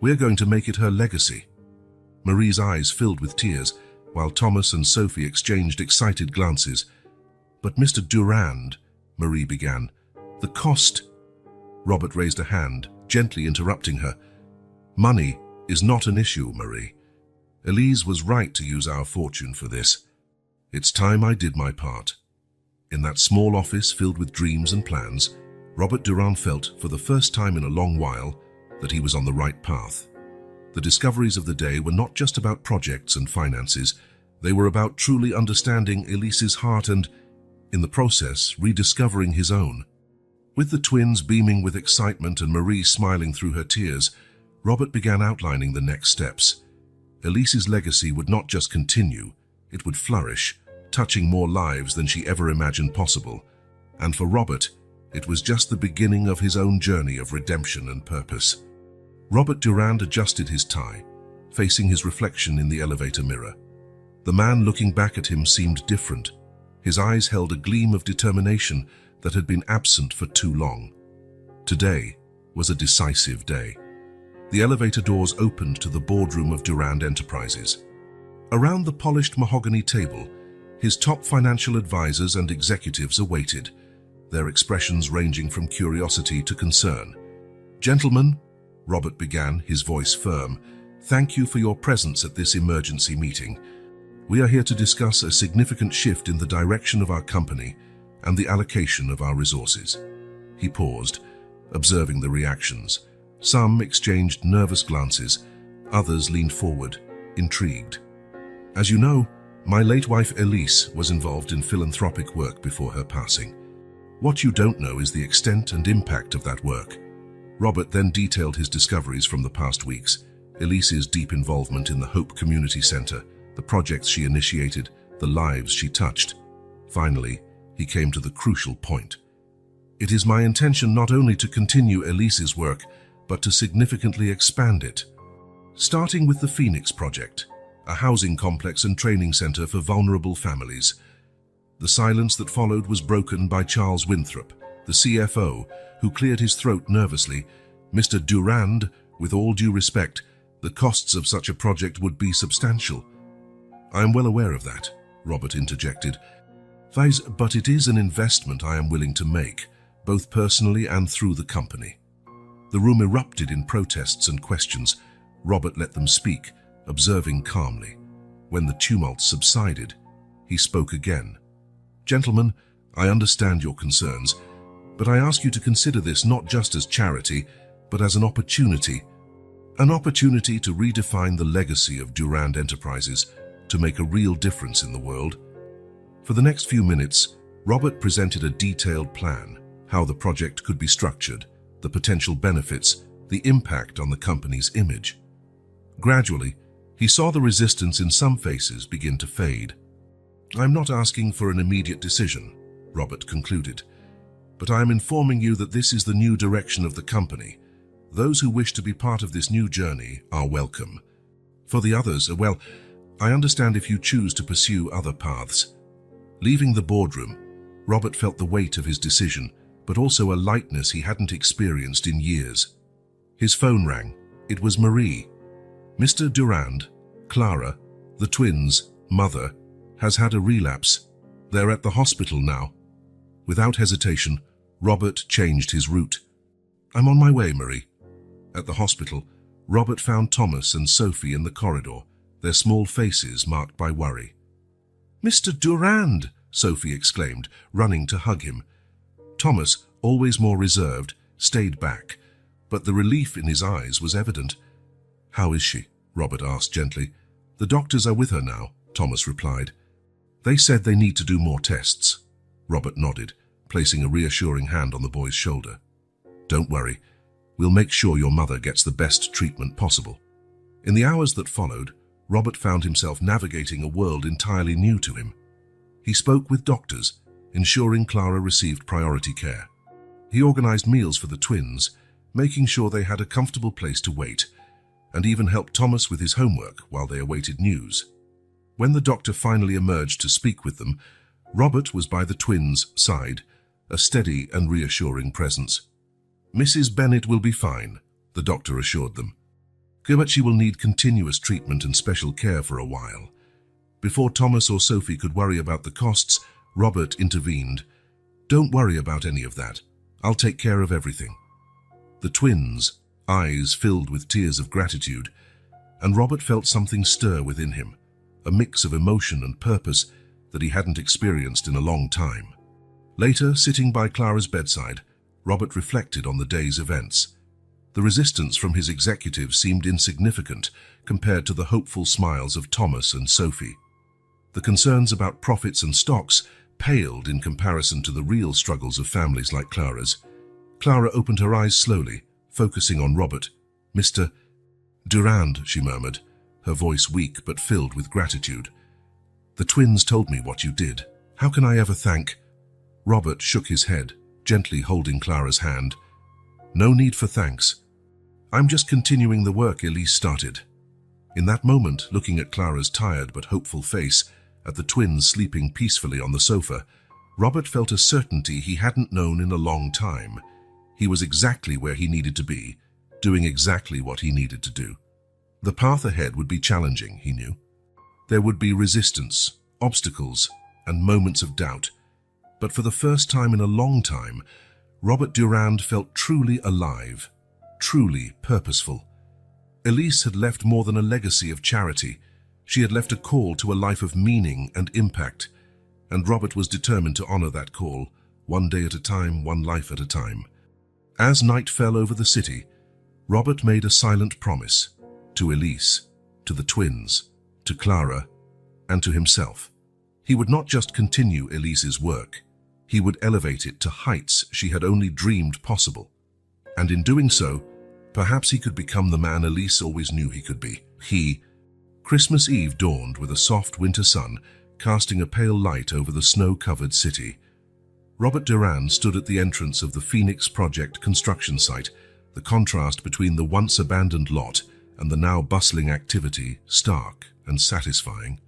We're going to make it her legacy." Marie's eyes filled with tears, while Thomas and Sophie exchanged excited glances. "But Mr. Durand," Marie began, "the cost—" Robert raised a hand, gently interrupting her. "Money is not an issue, Marie. Elise was right to use our fortune for this. It's time I did my part." In that small office filled with dreams and plans, Robert Durand felt, for the first time in a long while, that he was on the right path. The discoveries of the day were not just about projects and finances. They were about truly understanding Elise's heart and, in the process, rediscovering his own. With the twins beaming with excitement and Marie smiling through her tears, Robert began outlining the next steps. Elise's legacy would not just continue, it would flourish, touching more lives than she ever imagined possible. And for Robert, it was just the beginning of his own journey of redemption and purpose. Robert Durand adjusted his tie, facing his reflection in the elevator mirror. The man looking back at him seemed different. His eyes held a gleam of determination that had been absent for too long. Today was a decisive day. The elevator doors opened to the boardroom of Durand Enterprises. Around the polished mahogany table, his top financial advisors and executives awaited, their expressions ranging from curiosity to concern. "Gentlemen," Robert began, his voice firm, "thank you for your presence at this emergency meeting. We are here to discuss a significant shift in the direction of our company and the allocation of our resources." He paused, observing the reactions. Some exchanged nervous glances, others leaned forward, intrigued. "As you know, my late wife Elise was involved in philanthropic work before her passing. What you don't know is the extent and impact of that work." Robert then detailed his discoveries from the past weeks, Elise's deep involvement in the Hope Community Center, the projects she initiated, the lives she touched. Finally, he came to the crucial point. "It is my intention not only to continue Elise's work, but to significantly expand it. Starting with the Phoenix Project, a housing complex and training center for vulnerable families." The silence that followed was broken by Charles Winthrop, the CFO, who cleared his throat nervously. "Mr. Durand, with all due respect, the costs of such a project would be substantial." "I am well aware of that," Robert interjected. "But it is an investment I am willing to make, both personally and through the company." The room erupted in protests and questions. Robert let them speak, observing calmly. When the tumult subsided, he spoke again. "Gentlemen, I understand your concerns, but I ask you to consider this not just as charity, but as an opportunity to redefine the legacy of Durand Enterprises, to make a real difference in the world." For the next few minutes, Robert presented a detailed plan, how the project could be structured, the potential benefits, the impact on the company's image. Gradually, he saw the resistance in some faces begin to fade. "I'm not asking for an immediate decision," Robert concluded, "but I am informing you that this is the new direction of the company. Those who wish to be part of this new journey are welcome. For the others, well, I understand if you choose to pursue other paths, Leaving the boardroom, Robert felt the weight of his decision, but also a lightness he hadn't experienced in years. His phone rang. It was Marie. "Mr. Durand, Clara, the twins' mother, has had a relapse. They're at the hospital now." Without hesitation, Robert changed his route. "I'm on my way, Marie." At the hospital, Robert found Thomas and Sophie in the corridor, their small faces marked by worry. "Mr. Durand!" Sophie exclaimed, running to hug him. Thomas, always more reserved, stayed back, but the relief in his eyes was evident. "How is she?" Robert asked gently. "The doctors are with her now," Thomas replied. "They said they need to do more tests." Robert nodded, placing a reassuring hand on the boy's shoulder. "Don't worry. We'll make sure your mother gets the best treatment possible." In the hours that followed, Robert found himself navigating a world entirely new to him. He spoke with doctors, ensuring Clara received priority care. He organized meals for the twins, making sure they had a comfortable place to wait, and even helped Thomas with his homework while they awaited news. When the doctor finally emerged to speak with them, Robert was by the twins' side, a steady and reassuring presence. "Mrs. Bennett will be fine," the doctor assured them. "But she will need continuous treatment and special care for a while." Before Thomas or Sophie could worry about the costs, Robert intervened. "Don't worry about any of that. I'll take care of everything." The twins' eyes filled with tears of gratitude, and Robert felt something stir within him, a mix of emotion and purpose that he hadn't experienced in a long time. Later, sitting by Clara's bedside, Robert reflected on the day's events. The resistance from his executives seemed insignificant compared to the hopeful smiles of Thomas and Sophie. The concerns about profits and stocks paled in comparison to the real struggles of families like Clara's. Clara opened her eyes slowly, focusing on Robert. "Mr. Durand," she murmured, her voice weak but filled with gratitude. "The twins told me what you did. How can I ever thank—" Robert shook his head, gently holding Clara's hand. "No need for thanks. I'm just continuing the work Elise started." In that moment, looking at Clara's tired but hopeful face, at the twins sleeping peacefully on the sofa, Robert felt a certainty he hadn't known in a long time. He was exactly where he needed to be, doing exactly what he needed to do. The path ahead would be challenging, he knew. There would be resistance, obstacles, and moments of doubt. But for the first time in a long time, Robert Durand felt truly alive, truly purposeful. Elise had left more than a legacy of charity. She had left a call to a life of meaning and impact, and Robert was determined to honor that call, one day at a time, one life at a time. As night fell over the city, Robert made a silent promise to Elise, to the twins, to Clara, and to himself. He would not just continue Elise's work, he would elevate it to heights she had only dreamed possible. And in doing so, perhaps he could become the man Elise always knew he could be. Christmas Eve dawned with a soft winter sun, casting a pale light over the snow-covered city. Robert Durand stood at the entrance of the Phoenix Project construction site, the contrast between the once abandoned lot and the now bustling activity stark and satisfying.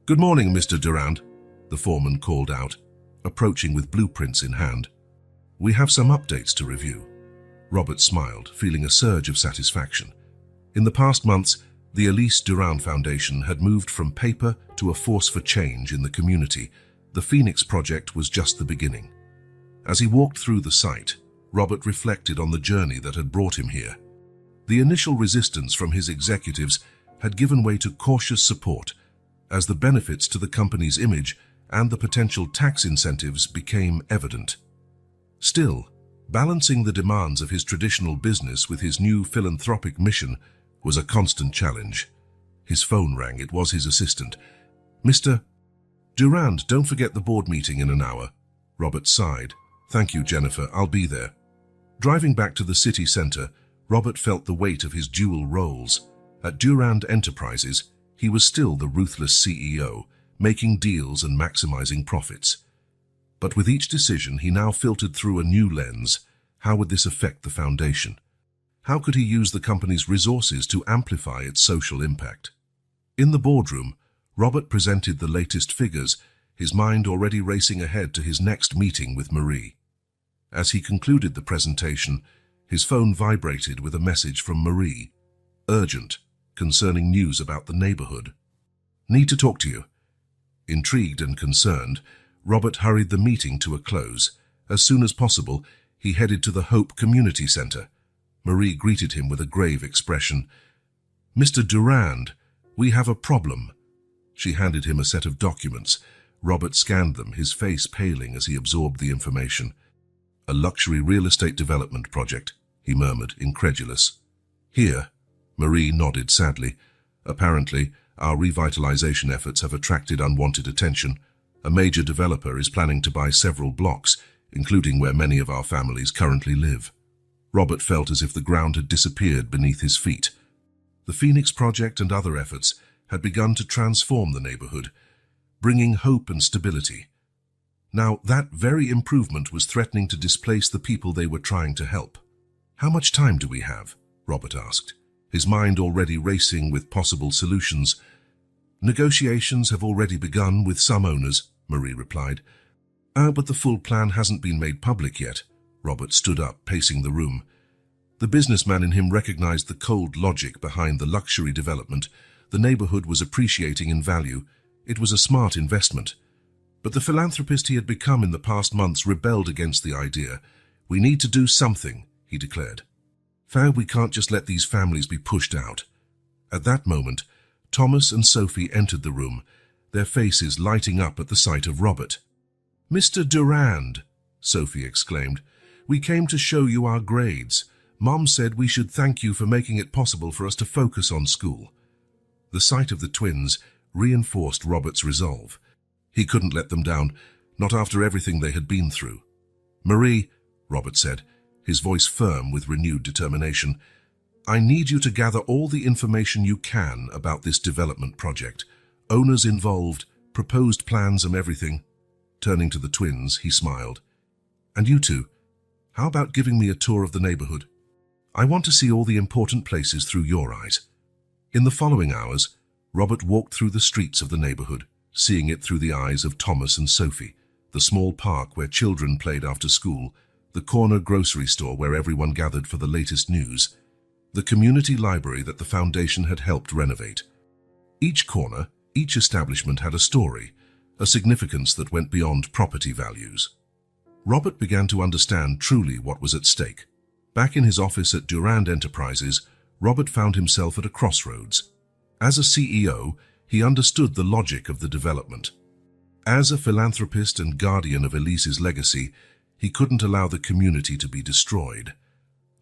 "Good morning, Mr. Durand," the foreman called out, approaching with blueprints in hand. "We have some updates to review." Robert smiled, feeling a surge of satisfaction. In the past months, the Elise Durand Foundation had moved from paper to a force for change in the community. The Phoenix Project was just the beginning. As he walked through the site, Robert reflected on the journey that had brought him here. The initial resistance from his executives had given way to cautious support as the benefits to the company's image and the potential tax incentives became evident. Still, balancing the demands of his traditional business with his new philanthropic mission was a constant challenge. His phone rang. It was his assistant. "Mr. Durand, don't forget the board meeting in an hour." Robert sighed. "Thank you, Jennifer. I'll be there." Driving back to the city center, Robert felt the weight of his dual roles. At Durand Enterprises, he was still the ruthless CEO, making deals and maximizing profits. But with each decision, he now filtered through a new lens. How would this affect the foundation? How could he use the company's resources to amplify its social impact? In the boardroom, Robert presented the latest figures, his mind already racing ahead to his next meeting with Marie. As he concluded the presentation, his phone vibrated with a message from Marie. Urgent, concerning news about the neighborhood. Need to talk to you. Intrigued and concerned, Robert hurried the meeting to a close. As soon as possible, he headed to the Hope Community Center. Marie greeted him with a grave expression. "Mr. Durand, we have a problem." She handed him a set of documents. Robert scanned them, his face paling as he absorbed the information. "A luxury real estate development project," he murmured, incredulous. "Here." Marie nodded sadly. "Apparently, our revitalization efforts have attracted unwanted attention. A major developer is planning to buy several blocks, including where many of our families currently live." Robert felt as if the ground had disappeared beneath his feet. The Phoenix Project and other efforts had begun to transform the neighborhood, bringing hope and stability. Now, that very improvement was threatening to displace the people they were trying to help. "How much time do we have?" Robert asked, his mind already racing with possible solutions. "Negotiations have already begun with some owners," Marie replied. But the full plan hasn't been made public yet." Robert stood up, pacing the room. The businessman in him recognized the cold logic behind the luxury development. The neighborhood was appreciating in value. It was a smart investment. But the philanthropist he had become in the past months rebelled against the idea. "We need to do something," he declared. "We can't just let these families be pushed out." At that moment, Thomas and Sophie entered the room, their faces lighting up at the sight of Robert. "Mr. Durand," Sophie exclaimed, "we came to show you our grades. Mom said we should thank you for making it possible for us to focus on school." The sight of the twins reinforced Robert's resolve. He couldn't let them down, not after everything they had been through. "Marie," Robert said, his voice firm with renewed determination, "I need you to gather all the information you can about this development project. Owners involved, proposed plans and everything." Turning to the twins, he smiled. "And you two, how about giving me a tour of the neighborhood? I want to see all the important places through your eyes." In the following hours, Robert walked through the streets of the neighborhood, seeing it through the eyes of Thomas and Sophie, the small park where children played after school, the corner grocery store where everyone gathered for the latest news, the community library that the foundation had helped renovate. Each corner, each establishment had a story, a significance that went beyond property values. Robert began to understand truly what was at stake. Back in his office at Durand Enterprises, Robert found himself at a crossroads. As a CEO, he understood the logic of the development. As a philanthropist and guardian of Elise's legacy, he couldn't allow the community to be destroyed.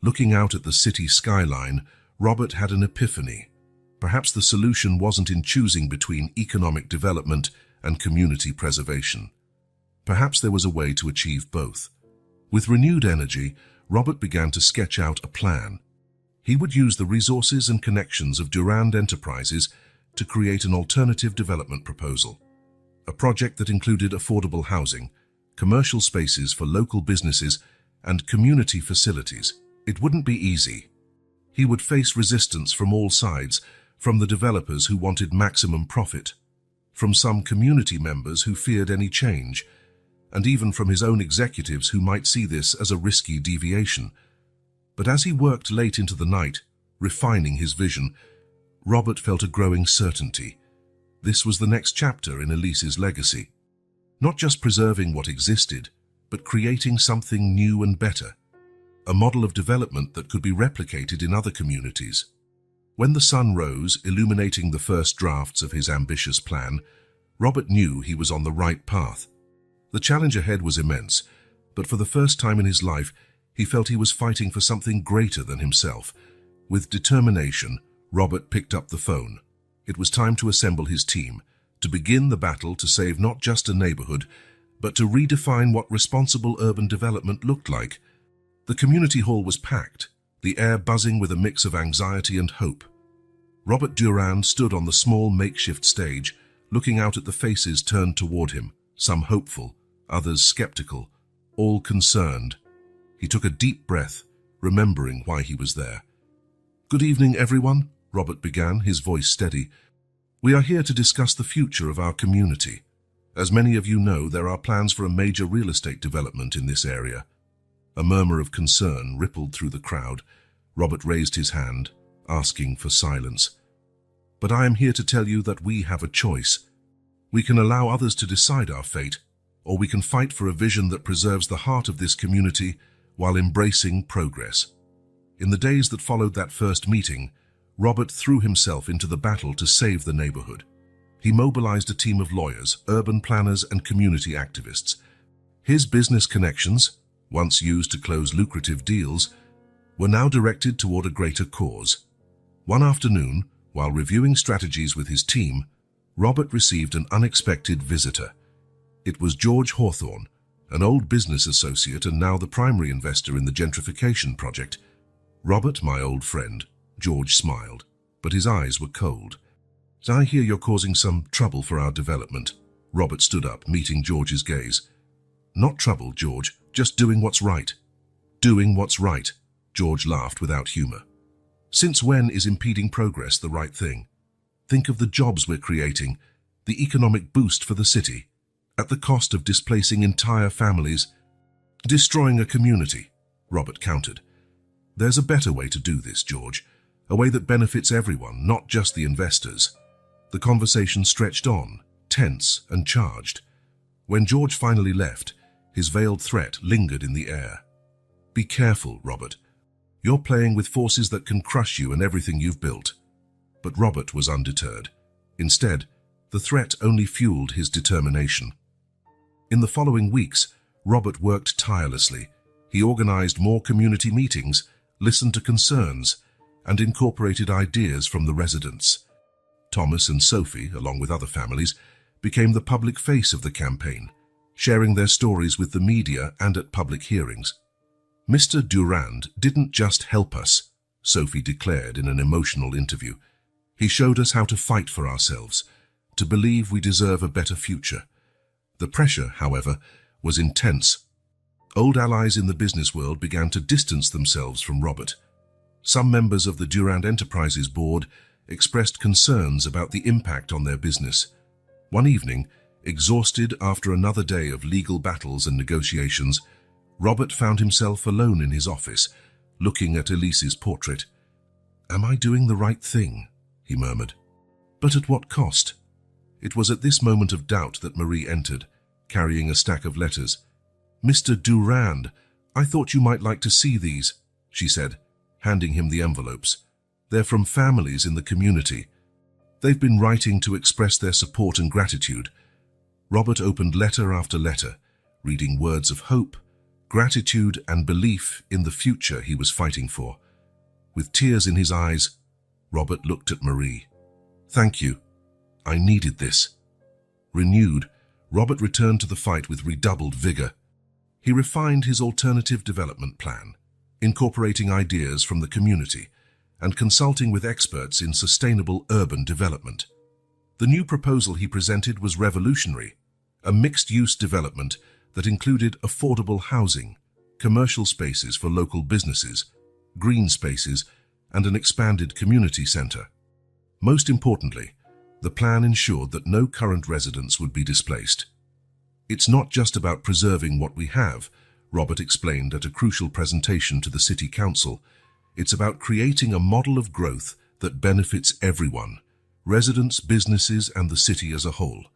Looking out at the city skyline, Robert had an epiphany. Perhaps the solution wasn't in choosing between economic development and community preservation. Perhaps there was a way to achieve both. With renewed energy, Robert began to sketch out a plan. He would use the resources and connections of Durand Enterprises to create an alternative development proposal. A project that included affordable housing, commercial spaces for local businesses, and community facilities. It wouldn't be easy. He would face resistance from all sides, from the developers who wanted maximum profit, from some community members who feared any change, and even from his own executives who might see this as a risky deviation. But as he worked late into the night, refining his vision, Robert felt a growing certainty. This was the next chapter in Elise's legacy. Not just preserving what existed, but creating something new and better. A model of development that could be replicated in other communities. When the sun rose, illuminating the first drafts of his ambitious plan, Robert knew he was on the right path. The challenge ahead was immense, but for the first time in his life, he felt he was fighting for something greater than himself. With determination, Robert picked up the phone. It was time to assemble his team, to begin the battle to save not just a neighborhood, but to redefine what responsible urban development looked like. The community hall was packed, the air buzzing with a mix of anxiety and hope. Robert Durand stood on the small makeshift stage, looking out at the faces turned toward him, some hopeful, others skeptical, all concerned. He took a deep breath, remembering why he was there. "Good evening, everyone," Robert began, his voice steady. "We are here to discuss the future of our community. As many of you know, there are plans for a major real estate development in this area." A murmur of concern rippled through the crowd. Robert raised his hand, asking for silence. "But I am here to tell you that we have a choice. We can allow others to decide our fate, or we can fight for a vision that preserves the heart of this community while embracing progress." In the days that followed that first meeting, Robert threw himself into the battle to save the neighborhood. He mobilized a team of lawyers, urban planners, and community activists. His business connections, once used to close lucrative deals, were now directed toward a greater cause. One afternoon, while reviewing strategies with his team, Robert received an unexpected visitor. It was George Hawthorne, an old business associate and now the primary investor in the gentrification project. "Robert, my old friend," George smiled, but his eyes were cold. "I hear you're causing some trouble for our development." Robert stood up, meeting George's gaze. "Not trouble, George, just doing what's right." "Doing what's right," George laughed without humor. "Since when is impeding progress the right thing? Think of the jobs we're creating, the economic boost for the city, at the cost of displacing entire families, destroying a community," Robert countered. "There's a better way to do this, George, a way that benefits everyone, not just the investors." The conversation stretched on, tense and charged. When George finally left, his veiled threat lingered in the air. "Be careful, Robert. You're playing with forces that can crush you and everything you've built." But Robert was undeterred. Instead, the threat only fueled his determination. In the following weeks, Robert worked tirelessly. He organized more community meetings, listened to concerns, and incorporated ideas from the residents. Thomas and Sophie, along with other families, became the public face of the campaign, sharing their stories with the media and at public hearings. "Mr. Durand didn't just help us," Sophie declared in an emotional interview. "He showed us how to fight for ourselves, to believe we deserve a better future." The pressure, however, was intense. Old allies in the business world began to distance themselves from Robert. Some members of the Durand Enterprises board expressed concerns about the impact on their business. One evening, exhausted after another day of legal battles and negotiations, Robert found himself alone in his office, looking at Elise's portrait. "Am I doing the right thing?" he murmured. "But at what cost?" It was at this moment of doubt that Marie entered, carrying a stack of letters. "Mr. Durand, I thought you might like to see these," she said, handing him the envelopes. "They're from families in the community. They've been writing to express their support and gratitude." Robert opened letter after letter, reading words of hope, gratitude, and belief in the future he was fighting for. With tears in his eyes, Robert looked at Marie. "Thank you. I needed this." Renewed, Robert returned to the fight with redoubled vigor. He refined his alternative development plan, incorporating ideas from the community and consulting with experts in sustainable urban development. The new proposal he presented was revolutionary, a mixed-use development that included affordable housing, commercial spaces for local businesses, green spaces, and an expanded community center. Most importantly, the plan ensured that no current residents would be displaced. "It's not just about preserving what we have," Robert explained at a crucial presentation to the City Council. "It's about creating a model of growth that benefits everyone, residents, businesses, and the city as a whole."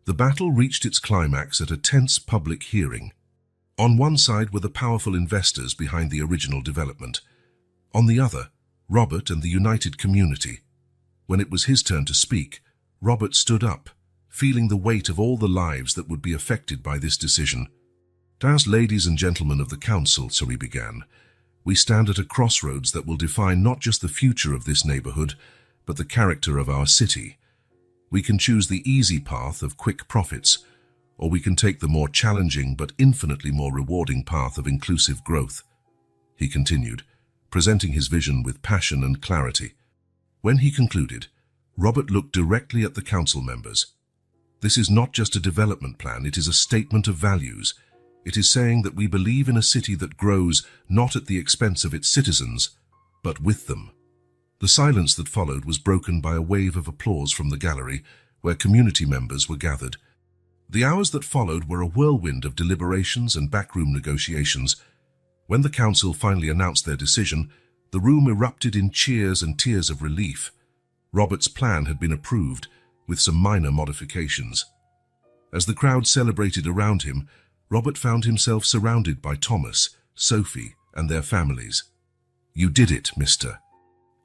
The battle reached its climax at a tense public hearing. On one side were the powerful investors behind the original development. On the other, Robert and the united community. When it was his turn to speak, Robert stood up, feeling the weight of all the lives that would be affected by this decision. "As ladies and gentlemen of the council," so he began, "we stand at a crossroads that will define not just the future of this neighborhood, but the character of our city. We can choose the easy path of quick profits, or we can take the more challenging but infinitely more rewarding path of inclusive growth." He continued, presenting his vision with passion and clarity. When he concluded, Robert looked directly at the council members. "This is not just a development plan, it is a statement of values. It is saying that we believe in a city that grows not at the expense of its citizens, but with them." The silence that followed was broken by a wave of applause from the gallery, where community members were gathered. The hours that followed were a whirlwind of deliberations and backroom negotiations. When the council finally announced their decision, the room erupted in cheers and tears of relief. Robert's plan had been approved, with some minor modifications. As the crowd celebrated around him, Robert found himself surrounded by Thomas, Sophie, and their families. "You did it, Mr.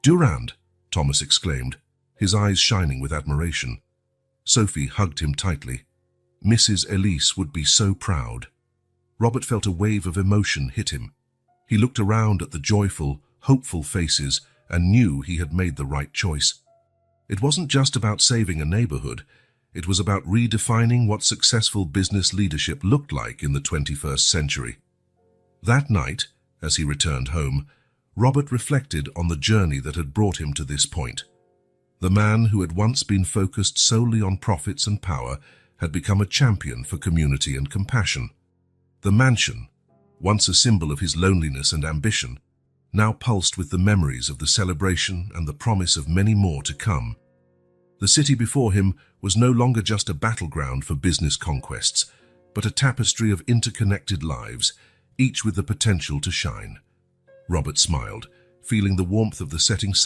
Durand," Thomas exclaimed, his eyes shining with admiration. Sophie hugged him tightly. Mrs. Elise would be so proud. Robert felt a wave of emotion hit him. He looked around at the joyful, hopeful faces and knew he had made the right choice. It wasn't just about saving a neighborhood. It was about redefining what successful business leadership looked like in the 21st century. That night, as he returned home, Robert reflected on the journey that had brought him to this point. The man who had once been focused solely on profits and power had become a champion for community and compassion. The mansion, once a symbol of his loneliness and ambition, now pulsed with the memories of the celebration and the promise of many more to come. The city before him was no longer just a battleground for business conquests, but a tapestry of interconnected lives, each with the potential to shine. Robert smiled, feeling the warmth of the setting sun.